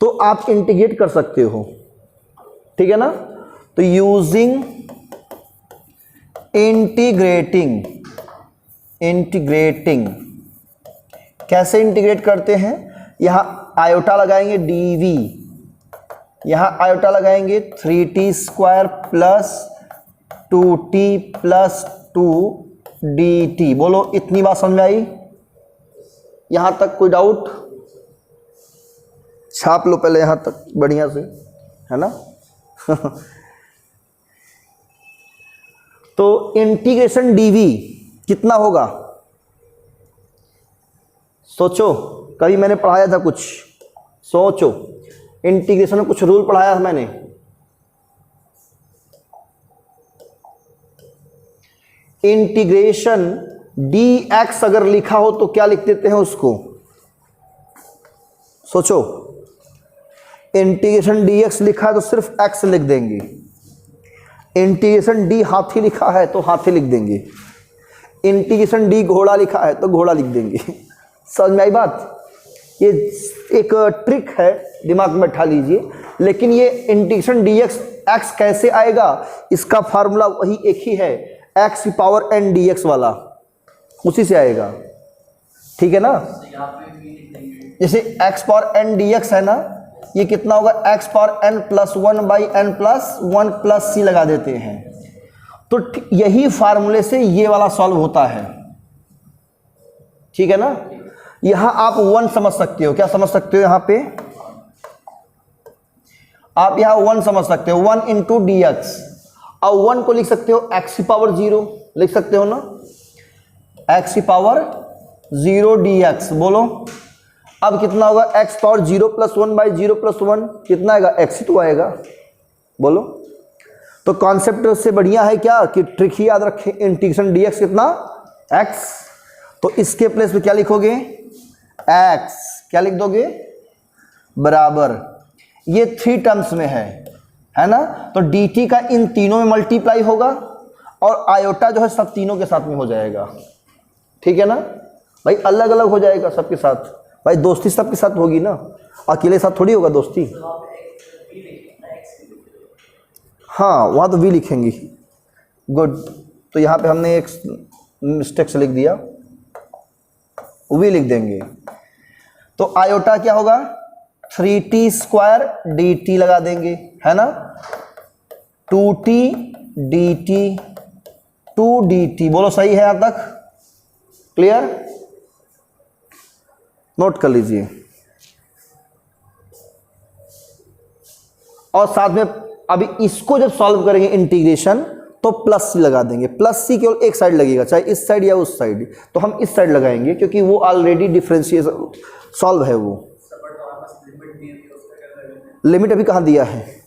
तो आप इंटीग्रेट कर सकते हो, ठीक है ना। तो यूजिंग इंटीग्रेटिंग कैसे इंटीग्रेट करते हैं? यहां आयोटा लगाएंगे dv, यहां आयोटा लगाएंगे 3t² + 2t + 2 dt। बोलो, इतनी बात समझ में आई? यहां तक कोई डाउट? छाप लो पहले यहां तक बढ़िया से, है ना। तो इंटीग्रेशन dv कितना होगा? सोचो, कभी मैंने पढ़ाया था कुछ, सोचो, इंटीग्रेशन में कुछ रूल पढ़ाया था मैंने। इंटीग्रेशन dx अगर लिखा हो तो क्या लिख देते हैं उसको? सोचो, इंटीग्रेशन dx लिखा है तो सिर्फ x लिख देंगे। इंटीग्रेशन d हाथी लिखा है तो हाथी लिख देंगे। इंटीग्रेशन d घोड़ा लिखा है तो घोड़ा लिख देंगे। समझ में आई बात? ये एक ट्रिक है, दिमाग में बैठा लीजिए। लेकिन ये इंटीग्रेशन dx x कैसे आएगा? इसका फार्मूला वही एक ही है, x⁴n dx वाला, उसी से आएगा, ठीक है ना। जैसे x⁴n dx है ना, ये कितना होगा? x⁴n + 1/n + 1 + c लगा देते हैं। तो यही फार्मूले से ये वाला सॉल्व होता है, ठीक है ना। यहां आप 1 समझ सकते हो, क्या समझ सकते हो? यहां पे आप यहां 1 समझ सकते हो, 1 × dx। अब 1 को लिख सकते हो x⁴0, लिख सकते हो ना, x⁴0 dx। बोलो, अब कितना होगा? x⁴0 + 1/0 + 1 कितना आएगा? x ही तो आएगा। बोलो, तो कॉन्सेप्ट से बढ़िया है क्या कि ट्रिक ही याद रखें। इंटीग्रेशन dx कितना? x। तो इसके प्लेस पे क्या लिखोगे? x। क्या लिख दोगे? बराबर, ये 3 टर्म्स में है ना। तो dt का इन तीनों में मल्टीप्लाई होगा और आयोटा जो है सब तीनों के साथ में हो जाएगा, ठीक है ना भाई। अलग अलग हो जाएगा सबके साथ भाई, दोस्ती सबके साथ होगी ना, अकेले साथ थोड़ी होगा दोस्ती। हाँ, वहाँ तो v लिखेंगी, गुड। तो यहाँ पे हमने एक मिस्टेक से लिख दिया, v लिख देंगे। तो आयोटा क्या होगा? 3t² dt लगा देंगे, है ना। 2t dt 2 dt। बोलो, सही है यहां तक? क्लियर? नोट कर लीजिए। और साथ में अभी इसको जब सॉल्व करेंगे इंटीग्रेशन तो +c लगा देंगे। +c केवल एक साइड लगेगा, चाहे इस साइड या उस साइड। तो हम इस साइड लगाएंगे क्योंकि वो ऑलरेडी डिफरेंशिएशन सॉल्व है वो। लिमिट अभी कहाँ दिया है?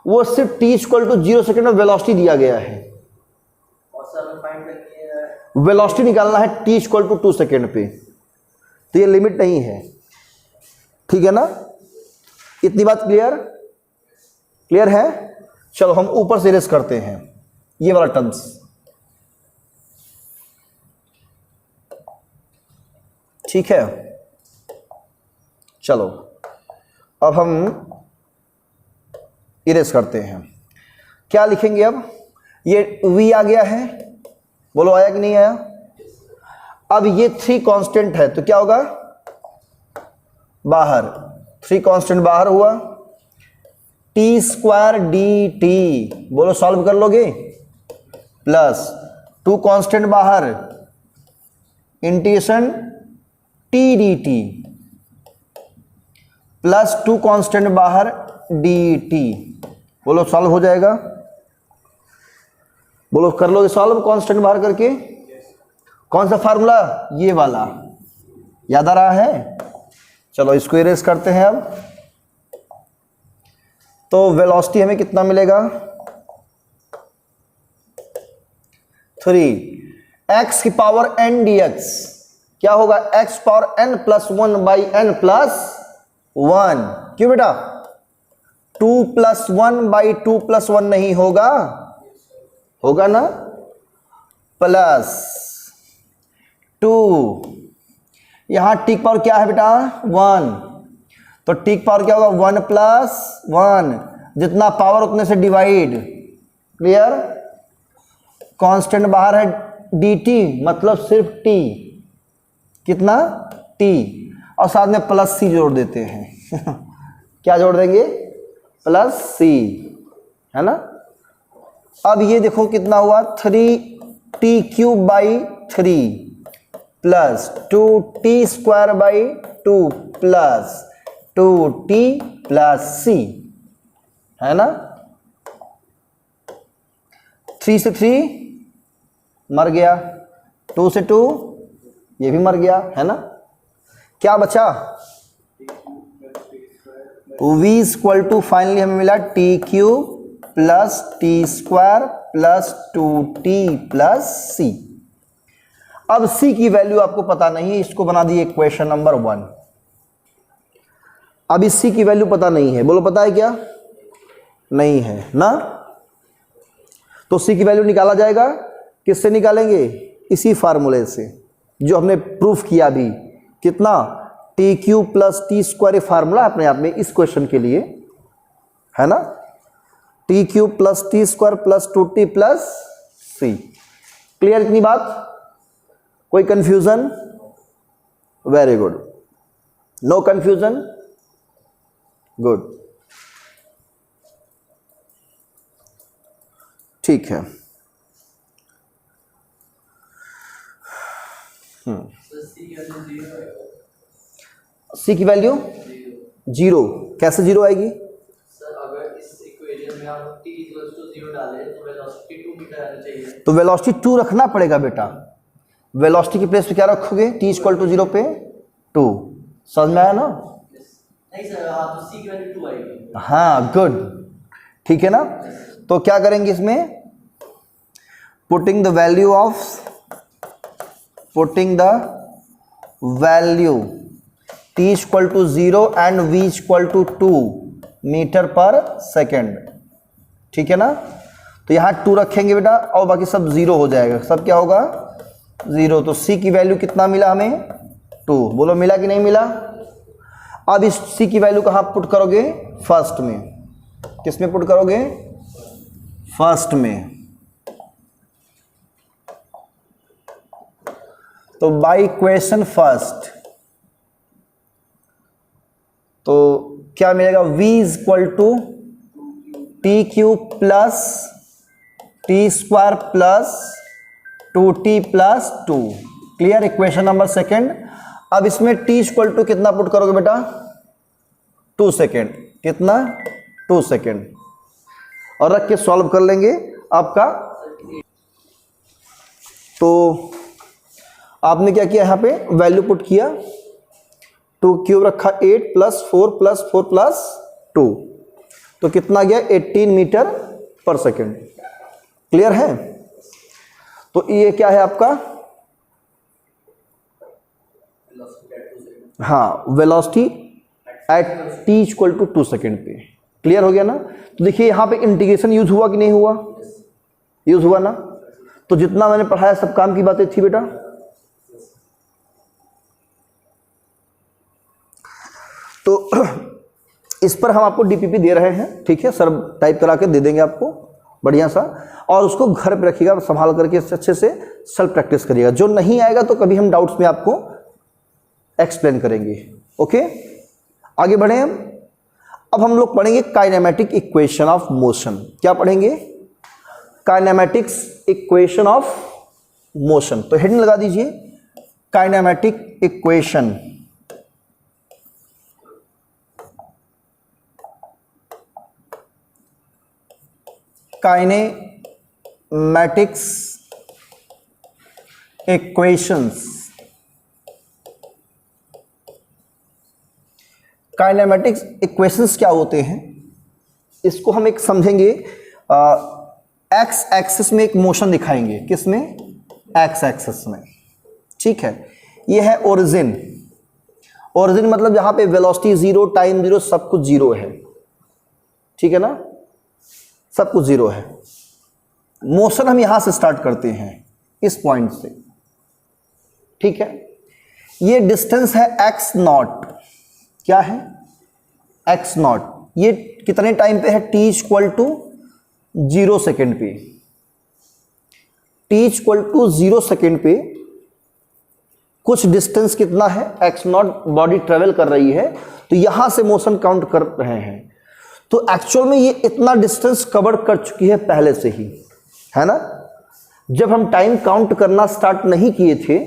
वो सिर्फ t इक्वल टू 0 सेकेंड में वेलोसिटी दिया गया है, वेलोसिटी निकालना है t इक्वल टू 2 सेकेंड पे, तो ये लिमिट नहीं है, ठीक है ना? इतनी बात क्लियर? क्लियर है? चलो हम ऊपर से इरेज करते हैं ये वाला टर्म्स। ठीक है, चलो अब हम इरेज करते हैं। क्या लिखेंगे अब? ये v आ गया है, बोलो आया कि नहीं आया? अब ये 3 कांस्टेंट है तो क्या होगा? बाहर 3 कांस्टेंट बाहर हुआ, टी स्क्वायर डी टी, बोलो सॉल्व कर लोगे, प्लस 2 कांस्टेंट बाहर, integration T D T, plus 2 constant बाहर डी टी, बोलो सॉल्व हो जाएगा, बोलो कर लोगे सॉल्व कांस्टेंट बाहर करके? कौन सा फार्मूला? ये वाला, याद आ रहा है? चलो इसको इरेज करते हैं अब। तो वेलोसिटी हमें कितना मिलेगा? 3 x की पावर n dx, क्या होगा? x power n plus 1 by n plus 1, क्यों बेटा? 2 प्लस 1 बाई 2 प्लस 1 नहीं होगा? होगा ना? प्लस 2, यहां t पावर क्या है बेटा? 1, तो t पावर क्या होगा? 1 प्लस 1, जितना पावर उतने से डिवाइड, क्लियर? कांस्टेंट बाहर है dt, मतलब सिर्फ t, कितना? t, और साथ में प्लस c जोड़ देते हैं क्या जोड़ देंगे? प्लस c, है ना? अब ये देखो कितना हुआ? 3t cube by 3 plus 2t square by 2 plus 2t plus c, है ना? 3 से 3 मर गया, 2 से 2 ये भी मर गया, है ना? क्या बचा? v इक्वल टू फाइनली हमें मिला t cube plus t square plus 2t plus c। अब c की वैल्यू आपको पता नहीं है, इसको बना दिए क्वेश्चन नंबर 1। अब इस c की वैल्यू पता नहीं है, बोलो पता है क्या? नहीं है ना? तो c की वैल्यू निकाला जाएगा, किससे निकालेंगे? इसी फार्मूले से जो हमने प्रूफ किया अभी, कितना? T cube plus T square formula अपने आप में इस क्वेश्चन के लिए, है ना? T cube plus T square plus 2t plus C. Clear इतनी बात? कोई confusion? Very good, no confusion, good, ठीक है। सी की वैल्यू 0, कैसे 0 आएगी? सर अगर इस इक्वेशन में आप t 0 डालें तो वेलोसिटी 2 मीटर आना चाहिए, तो वेलोसिटी 2 रखना पड़ेगा बेटा। वेलोसिटी की प्लेस पे क्या रखोगे? t इक्वल टू 0 पे 2, समझ में आया ना? नहीं सर, हाँ तो c की वैल्यू 2 आएगी। हाँ गुड, ठीक है ना? तो क्या करेंगे इसमें? Putting the value t equal to 0 and v equal to 2 metre per second, ठीक है ना? तो यहाँ 2 रखेंगे बेटा और बाकी सब 0 हो जाएगा, सब क्या होगा? 0। तो c की वैल्यू कितना मिला हमें? 2, बोलो मिला कि नहीं मिला? अब इस c की वैल्यू कहाँ पुट करोगे? फर्स्ट में। किस में पुट करोगे? फर्स्ट में। तो बाय इक्वेशन फर्स्ट तो क्या मिलेगा? v equal to T cube plus T square plus 2t plus 2। Clear? Equation number second. अब इसमें t इक्वल टू कितना पुट करोगे बेटा? 2 सेकेंड। कितना? 2 सेकेंड, और रख के सॉल्व कर लेंगे आपका। तो आपने क्या किया? यहाँ पे वैल्यू पुट किया 2 क्यूब रखा 8 प्लस 4 प्लस 4 प्लस 2, तो कितना गया 18 मीटर पर सेकेंड। क्लियर है? तो ये क्या है आपका, हाँ, velocity at t equal to 2 second पे। क्लियर हो गया ना? तो देखिए यहाँ पे इंटीग्रेशन यूज हुआ कि नहीं हुआ? यूज हुआ ना? तो जितना मैंने पढ़ाया सब काम की बातें थी बेटा। तो इस पर हम आपको डीपीपी दे रहे हैं, ठीक है सर, टाइप करा के दे देंगे आपको बढ़िया सा, और उसको घर पे रखिएगा संभाल करके, अच्छे से सेल्फ प्रैक्टिस करिएगा। जो नहीं आएगा तो कभी हम डाउट्स में आपको एक्सप्लेन करेंगे। ओके, आगे बढ़े हम। अब हम लोग पढ़ेंगे काइनेमेटिक इक्वेशन ऑफ मोशन। क्या पढ़ेंगे? Kinematics equation of motion. तो हेडिंग लगा दीजिए kinematic equation. Kinematics equations. Kinematics equations क्या होते हैं, इसको हम एक समझेंगे। एक्स एक्सिस में एक मोशन दिखाएंगे। किसमें? एक्स एक्सिस में। ठीक है, ये है ओरिजिन। ओरिजिन मतलब जहां पे वेलोसिटी जीरो, टाइम जीरो, सब कुछ जीरो है। ठीक है ना? सब कुछ जीरो है। मोशन हम यहां से स्टार्ट करते हैं, इस पॉइंट से। ठीक है, ये डिस्टेंस है एक्स नॉट। क्या है? X naught. ये कितने टाइम पे है? टी इक्वल टू 0 सेकेंड पे। टी इक्वल टू 0 सेकेंड पे कुछ डिस्टेंस कितना है? एक्स नॉट बॉडी ट्रेवल कर रही है, तो यहां से मोशन काउंट कर रहे हैं। तो एक्चुअल में ये इतना डिस्टेंस कवर कर चुकी है पहले से ही, है ना? जब हम टाइम काउंट करना स्टार्ट नहीं किए थे,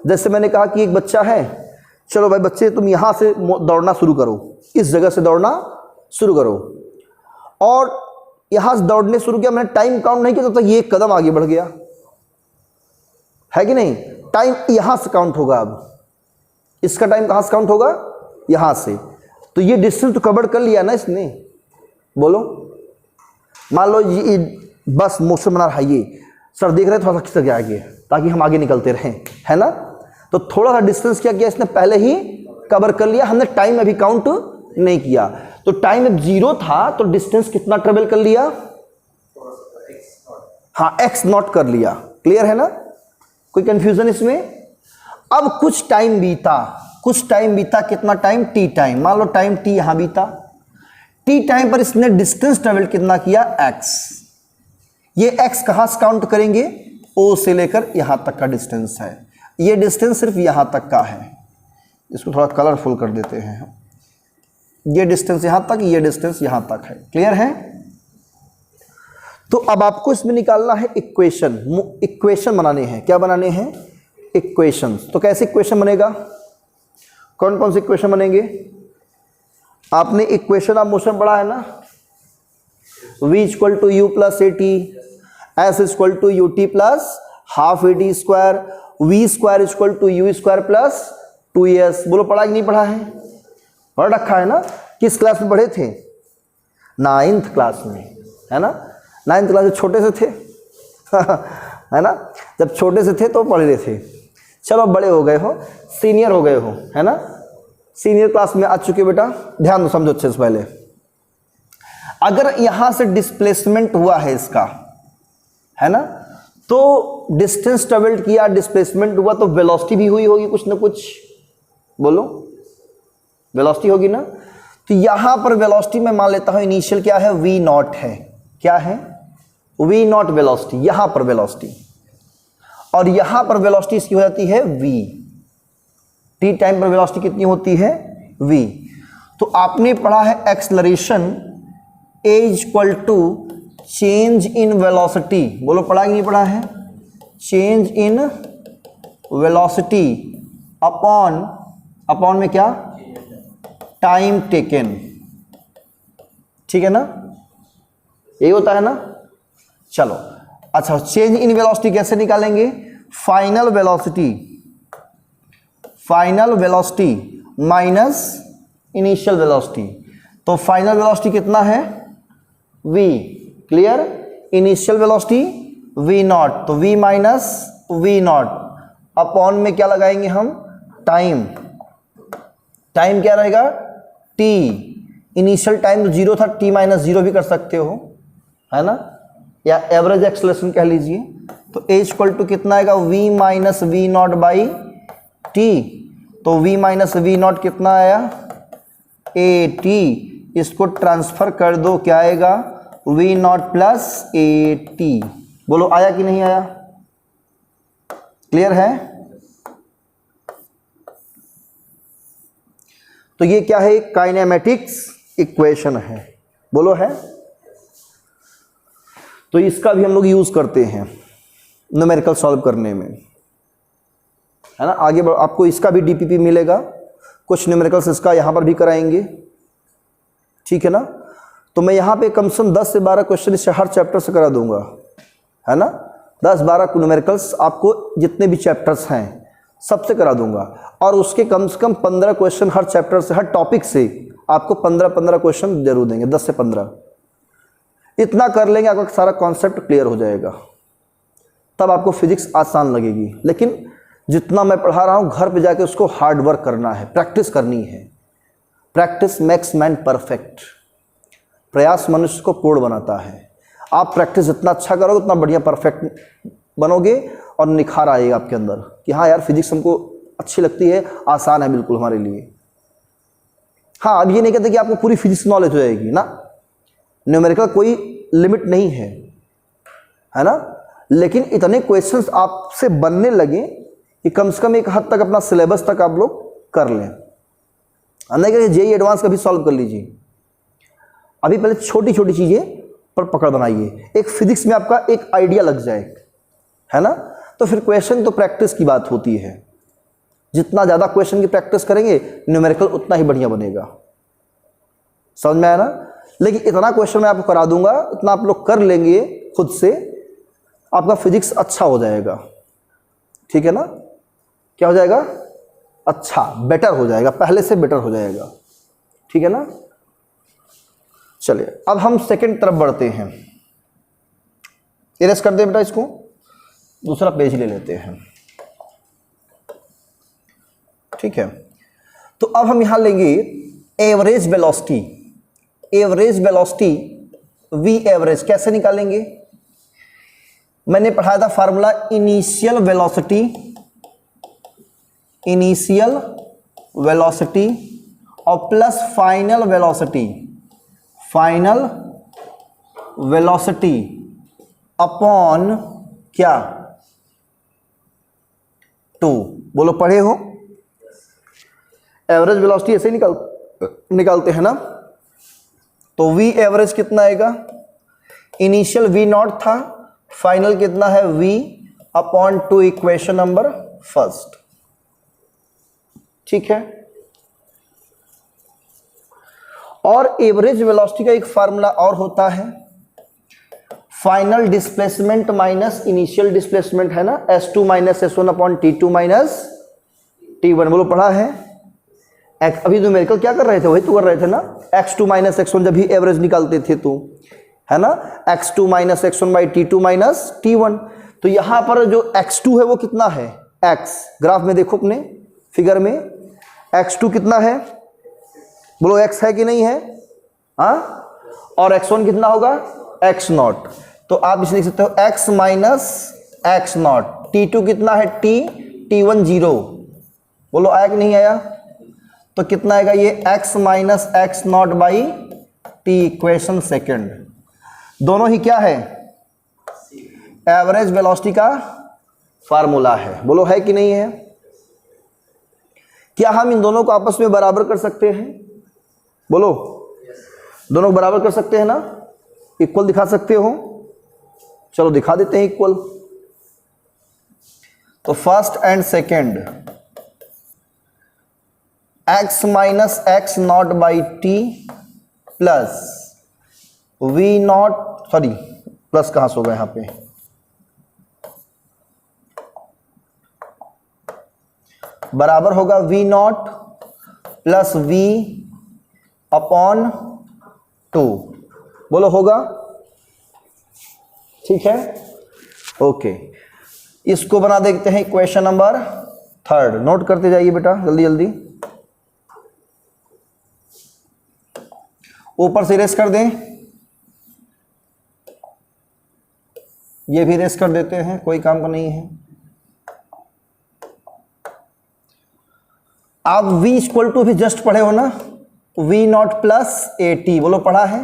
जैसे मैंने कहा कि एक बच्चा है, चलो भाई बच्चे तुम यहां से दौड़ना शुरू करो, इस जगह से दौड़ना शुरू करो, और यहां से दौड़ने शुरू किया, मैंने टाइम काउंट नहीं किया, तब तक ये एक कदम आगे बढ़ गया, है कि नहीं? टाइम यहां से काउंट होगा। अब इसका टाइम कहां से काउंट होगा? यहां से। तो ये डिस्टेंस तो कवर कर लिया ना इसने। बोलो, मान लो ये बस मोशन बना रहा है, ये सर देख रहे हैं थोड़ा सा खिसक गया आगे, ताकि हम आगे निकलते रहें, है ना? तो थोड़ा सा डिस्टेंस क्या किया इसने? पहले ही कवर कर लिया, हमने टाइम अभी काउंट नहीं किया। तो टाइम अब 0 था, तो डिस्टेंस कितना ट्रेवल कर लिया? हाँ, एक्स नॉट कर लिया। क्लियर है ना? कोई कंफ्यूजन इसमें? अब कुछ टाइम बीता, कुछ टाइम बीता, कितना टाइम? T time. मान लो टाइम टी यहां बीता, टी टाइम पर इसने डिस्टेंस ट्रेवल कितना किया? एक्स। ये एक्स कहां से काउंट करेंगे? ओ से लेकर यहां तक का डिस्टेंस है। ये डिस्टेंस सिर्फ यहां तक का है। इसको थोड़ा कलरफुल कर देते हैं हम। ये डिस्टेंस यहां तक, ये डिस्टेंस यहां तक है। क्लियर है? तो अब आपको इसमें निकालना है इक्वेशन। इक्वेशन बनाने हैं। क्या बनाने हैं? इक्वेशंस। तो कैसे इक्वेशन बनेगा? कौन कौन से इक्वेशन बनेंगे? आपने इक्वेशन ऑफ मोशन पढ़ा है ना? v equal to U plus A T, S equal to U T plus half A T square, V square equal to U square plus 2s। बोलो, पढ़ा कि नहीं पढ़ा है? पढ़ रखा है ना? किस क्लास में पढ़े थे? 9th क्लास में, है ना? 9th क्लास में छोटे से थे है ना? जब छोटे से थे तो पढ़ रहे थे। चलो बड़े हो गए हो, सीनियर हो गए हो, है ना? सीनियर क्लास में आ चुके बेटा। ध्यान दो, समझो अच्छे से। पहले अगर यहां से डिस्प्लेसमेंट हुआ है इसका, है ना, तो डिस्टेंस ट्रेवल्ड किया, डिस्प्लेसमेंट हुआ, तो वेलोसिटी भी हुई होगी कुछ ना कुछ। बोलो, वेलोसिटी होगी ना? तो यहां पर वेलोसिटी में मान लेता हूं इनिशियल क्या है? v नॉट है। क्या है? v not velocity. यहां पर वेलोसिटी, और यहां पर वेलोसिटी इसकी हो जाती है v। टी टाइम पर वेलोसिटी कितनी होती है? v। तो आपने पढ़ा है acceleration a equal to change in velocity. बोलो, पढ़ा कि नहीं पढ़ा है? चेंज इन वेलोसिटी अपॉन में क्या? Time taken. ठीक है ना? यही होता है ना? चलो अच्छा, चेंज इन वेलोसिटी कैसे निकालेंगे? Final velocity minus initial velocity. तो फाइनल वेलोसिटी कितना है v, clear. Initial velocity v not, तो v minus v not upon में क्या लगाएंगे हम, टाइम। टाइम क्या रहेगा t, इनिशियल टाइम तो 0 था, t माइनस 0 भी कर सकते हो, है ना, या एवरेज एक्सेलरेशन कह लीजिए। तो a इक्वल टू कितना आएगा, v minus V not by T. तो v माइनस वी नॉट कितना आया, ए टी। इसको ट्रांसफर कर दो, क्या आएगा, v naught plus A T. बोलो आया कि नहीं आया, क्लियर है। तो ये क्या है, काइनेमेटिक्स इक्वेशन है, बोलो है। तो इसका भी हम लोग यूज करते हैं न्यूमेरिकल सॉल्व करने में, है ना। आगे आपको इसका भी डीपीपी मिलेगा, कुछ न्यूमेरिकल्स इसका यहाँ पर भी कराएंगे, ठीक है ना। तो मैं यहाँ पे कम से कम 10 से 12 क्वेश्चन इस हर चैप्टर से करा दूंगा, है ना। 10-12 न्यूमेरिकल्स आपको जितने भी चैप्टर्स हैं सबसे करा दूंगा, और उसके कम से कम 15 क्वेश्चन हर चैप्टर से, हर टॉपिक से आपको 15-15 क्वेश्चन जरूर देंगे, 10 से 15। इतना कर लेंगे आपका सारा कॉन्सेप्ट क्लियर हो जाएगा, तब आपको फिजिक्स आसान लगेगी। लेकिन जितना मैं पढ़ा रहा हूँ घर पे जाके उसको हार्ड वर्क करना है, प्रैक्टिस करनी है। प्रैक्टिस मेक्स मैन परफेक्ट, प्रयास मनुष्य को पूर्ण बनाता है। आप प्रैक्टिस जितना अच्छा करोगे उतना बढ़िया परफेक्ट बनोगे, और निखार आएगा आपके अंदर कि हाँ यार फिजिक्स हमको अच्छी लगती है, आसान है बिल्कुल हमारे लिए। हाँ, अब ये नहीं कहते कि आपको पूरी फिजिक्स नॉलेज हो जाएगी ना, न्यूमेरिकल कोई लिमिट नहीं है ना। लेकिन इतने क्वेश्चंस आपसे बनने लगे कि कम से कम एक हद तक अपना सिलेबस तक आप लोग कर लें। नहीं कि जेईई एडवांस का भी सॉल्व कर लीजिए, अभी पहले छोटी छोटी चीज़ें पर पकड़ बनाइए, एक फिजिक्स में आपका एक आइडिया लग जाए, है ना। तो फिर क्वेश्चन तो प्रैक्टिस की बात होती है, जितना ज़्यादा क्वेश्चन की प्रैक्टिस करेंगे न्यूमेरिकल उतना ही बढ़िया बनेगा, समझ में आया ना। लेकिन इतना क्वेश्चन मैं आपको करा दूंगा, इतना आप लोग कर लेंगे खुद से, आपका फिजिक्स अच्छा हो जाएगा, ठीक है ना। क्या हो जाएगा, अच्छा, बेटर हो जाएगा, पहले से बेटर हो जाएगा, ठीक है ना। चलिए अब हम सेकंड तरफ बढ़ते हैं। इरेज कर दे बेटा इसको, दूसरा पेज ले लेते हैं, ठीक है। तो अब हम यहां लेंगे average velocity. Average velocity V average कैसे निकालेंगे, मैंने पढ़ाया था फार्मूला, इनिशियल वेलोसिटी, इनिशियल वेलोसिटी और plus final velocity, final velocity upon क्या, 2। बोलो पढ़े हो। एवरेज वेलोसिटी ऐसे ही निकालते हैं ना। तो वी एवरेज कितना आएगा, इनिशियल वी नॉट था, फाइनल कितना है v upon 2, equation number first, ठीक है। और एवरेज वेलोसिटी का एक फार्मूला और होता है, final displacement minus initial displacement, है ना, s2 minus s1 upon t2 minus t1। बोलो पढ़ा है। अभी न्यूमेरिकल क्या कर रहे थे, वही तो कर रहे थे ना, x2 माइनस x1 जब भी एवरेज निकालते थे तो, है ना, x2 minus x1 by t2 minus t1। तो यहां पर जो x2 है वो कितना है, x, ग्राफ में देखो अपने फिगर में, x2 कितना है, बोलो x है कि नहीं है, हाँ, और x1 कितना होगा, x नॉट। तो आप इसे लिख सकते हो x minus x not, t2 कितना है t, t1 0। बोलो आया कि नहीं आया, तो कितना आएगा ये x minus x naught by t, equation second. दोनों ही क्या है, एवरेज वेलोसिटी का फार्मूला है। बोलो है कि नहीं है। क्या हम इन दोनों को आपस में बराबर कर सकते हैं, बोलो, दोनों बराबर कर सकते हैं ना, इक्वल दिखा सकते हो। चलो दिखा देते हैं इक्वल। तो first and second, x minus x naught by T plus V naught, sorry plus कहां से होगा यहां पे, बराबर होगा V naught plus v upon 2। बोलो होगा? ठीक है, ओके। इसको बना देखते हैं इक्वेशन नंबर 3। नोट करते जाइए बेटा जल्दी जल्दी। ऊपर से इरेज कर दें, ये भी इरेज कर देते हैं, कोई काम का नहीं है। आप v इक्वल टू भी जस्ट पढ़े हो ना, v naught plus A T, बोलो पढ़ा है?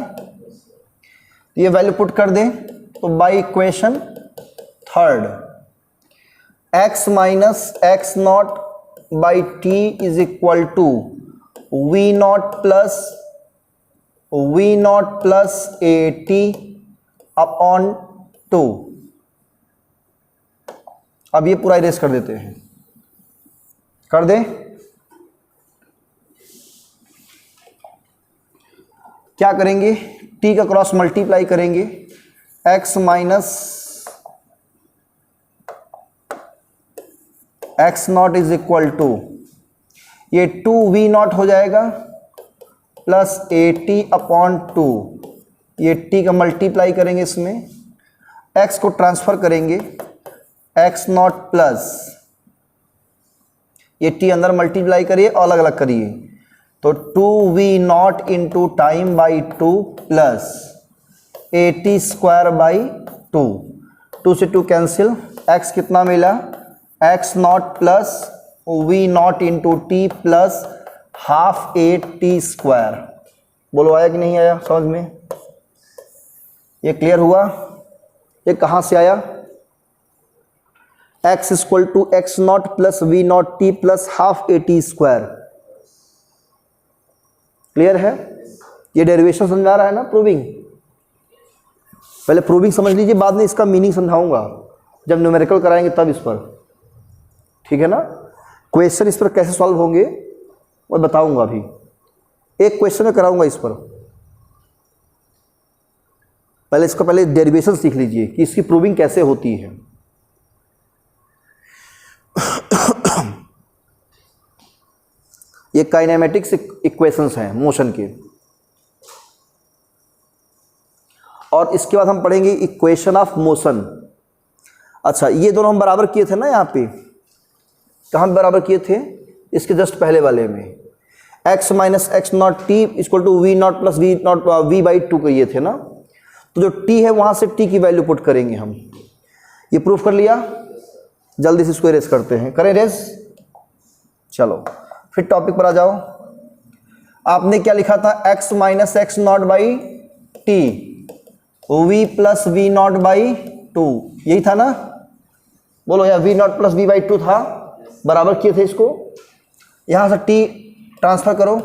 ये वैल्यू पुट कर दें तो by equation 3 x minus X naught by T is equal to V naught plus A T upon 2। अब ये पूरा इरेज कर देते हैं, कर दें। क्या करेंगे? t का क्रॉस मल्टीप्लाई करेंगे, x minus X not is equal to ये 2v नॉट हो जाएगा प्लस ए टी अपॉन 2। ये t का मल्टीप्लाई करेंगे, इसमें x को ट्रांसफर करेंगे, x नॉट प्लस ये t अंदर मल्टीप्लाई करिए और अलग अलग करिए, तो 2v not into time by 2 plus A T square by 2। 2 से 2 कैंसिल, x कितना मिला? x not plus v not into T plus half A T square. बोलो आया कि नहीं आया समझ में? ये क्लियर हुआ? ये कहाँ से आया? x equal to X naught plus V naught T plus half A T square. Clear है? ये डेरिवेशन समझा रहा है ना, प्रूविंग। पहले प्रूविंग समझ लीजिए, बाद में इसका मीनिंग समझाऊंगा जब न्यूमेरिकल कराएंगे तब इस पर। ठीक है ना? क्वेश्चन इस पर कैसे सॉल्व होंगे मैं बताऊंगा अभी, एक क्वेश्चन में कराऊंगा इस पर। पहले इसका पहले डेरिवेशन सीख लीजिए कि इसकी प्रूविंग कैसे होती है। ये काइनेमेटिक्स इक्वेशंस हैं मोशन के, और इसके बाद हम पढ़ेंगे इक्वेशन ऑफ मोशन। अच्छा, ये दोनों हम बराबर किए थे ना, यहाँ पे कहाँ बराबर किए थे? इसके जस्ट पहले वाले में x minus X naught T equal to V naught plus V naught V by 2 किए थे ना। तो जो t है वहाँ से t की वैल्यू पुट करेंगे हम। ये प्रूफ कर लिया, जल्दी से इसको इरेज करते हैं। करें इरेज? चलो फिर टॉपिक पर आ जाओ। आपने क्या लिखा था? x minus X naught by T V plus V not by 2, यही था ना? बोलो, या V naught plus V by 2 था, बराबर किए थे इसको। यहां से t ट्रांसफर करो,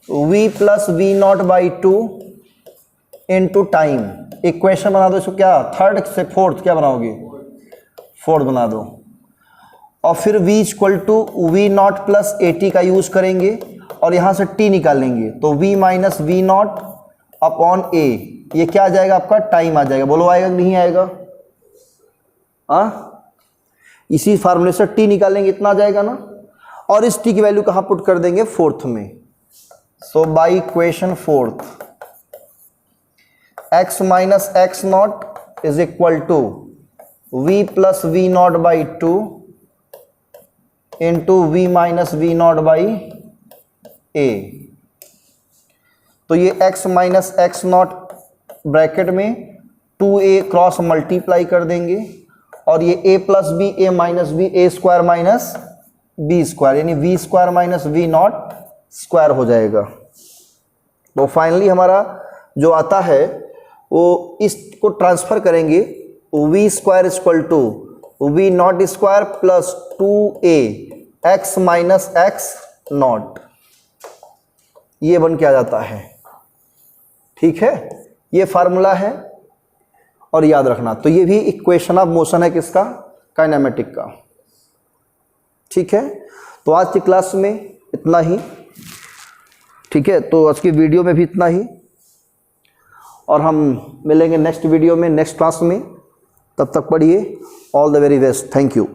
v plus V not by 2 into time. Equation बना दो इसको, क्या 3rd से 4th क्या बनाओगे? 4th बना दो। और फिर v equal to V naught plus A T का यूज करेंगे और यहाँ से t निकालेंगे, तो v minus V naught upon a। ये क्या आ जाएगा आपका? टाइम आ जाएगा। बोलो आएगा कि नहीं आएगा? हाँ, इसी फार्मूले से t निकालेंगे, इतना आ जाएगा ना। और इस t की वैल्यू कहाँ पुट कर देंगे? 4th में। So by equation 4th x minus X not is equal to v plus V not by 2 into V minus V not by A. तो ये x minus X not bracket में 2a cross multiply कर देंगे, और ये a plus B A minus B A square minus B square, यानी V square minus V not square हो जाएगा। तो फाइनली हमारा जो आता है वो इसको ट्रांसफर करेंगे, V square equal to V not square plus 2a X minus X naught, ये बन के आ जाता है। ठीक है, ये फार्मूला है और याद रखना। तो ये भी इक्वेशन ऑफ मोशन है, किसका? काइनेमेटिक का। ठीक है, तो आज की क्लास में इतना ही। ठीक है, तो आज की वीडियो में भी इतना ही, और हम मिलेंगे नेक्स्ट वीडियो में, नेक्स्ट क्लास में। तब तक पढ़िए। All the very best. Thank you.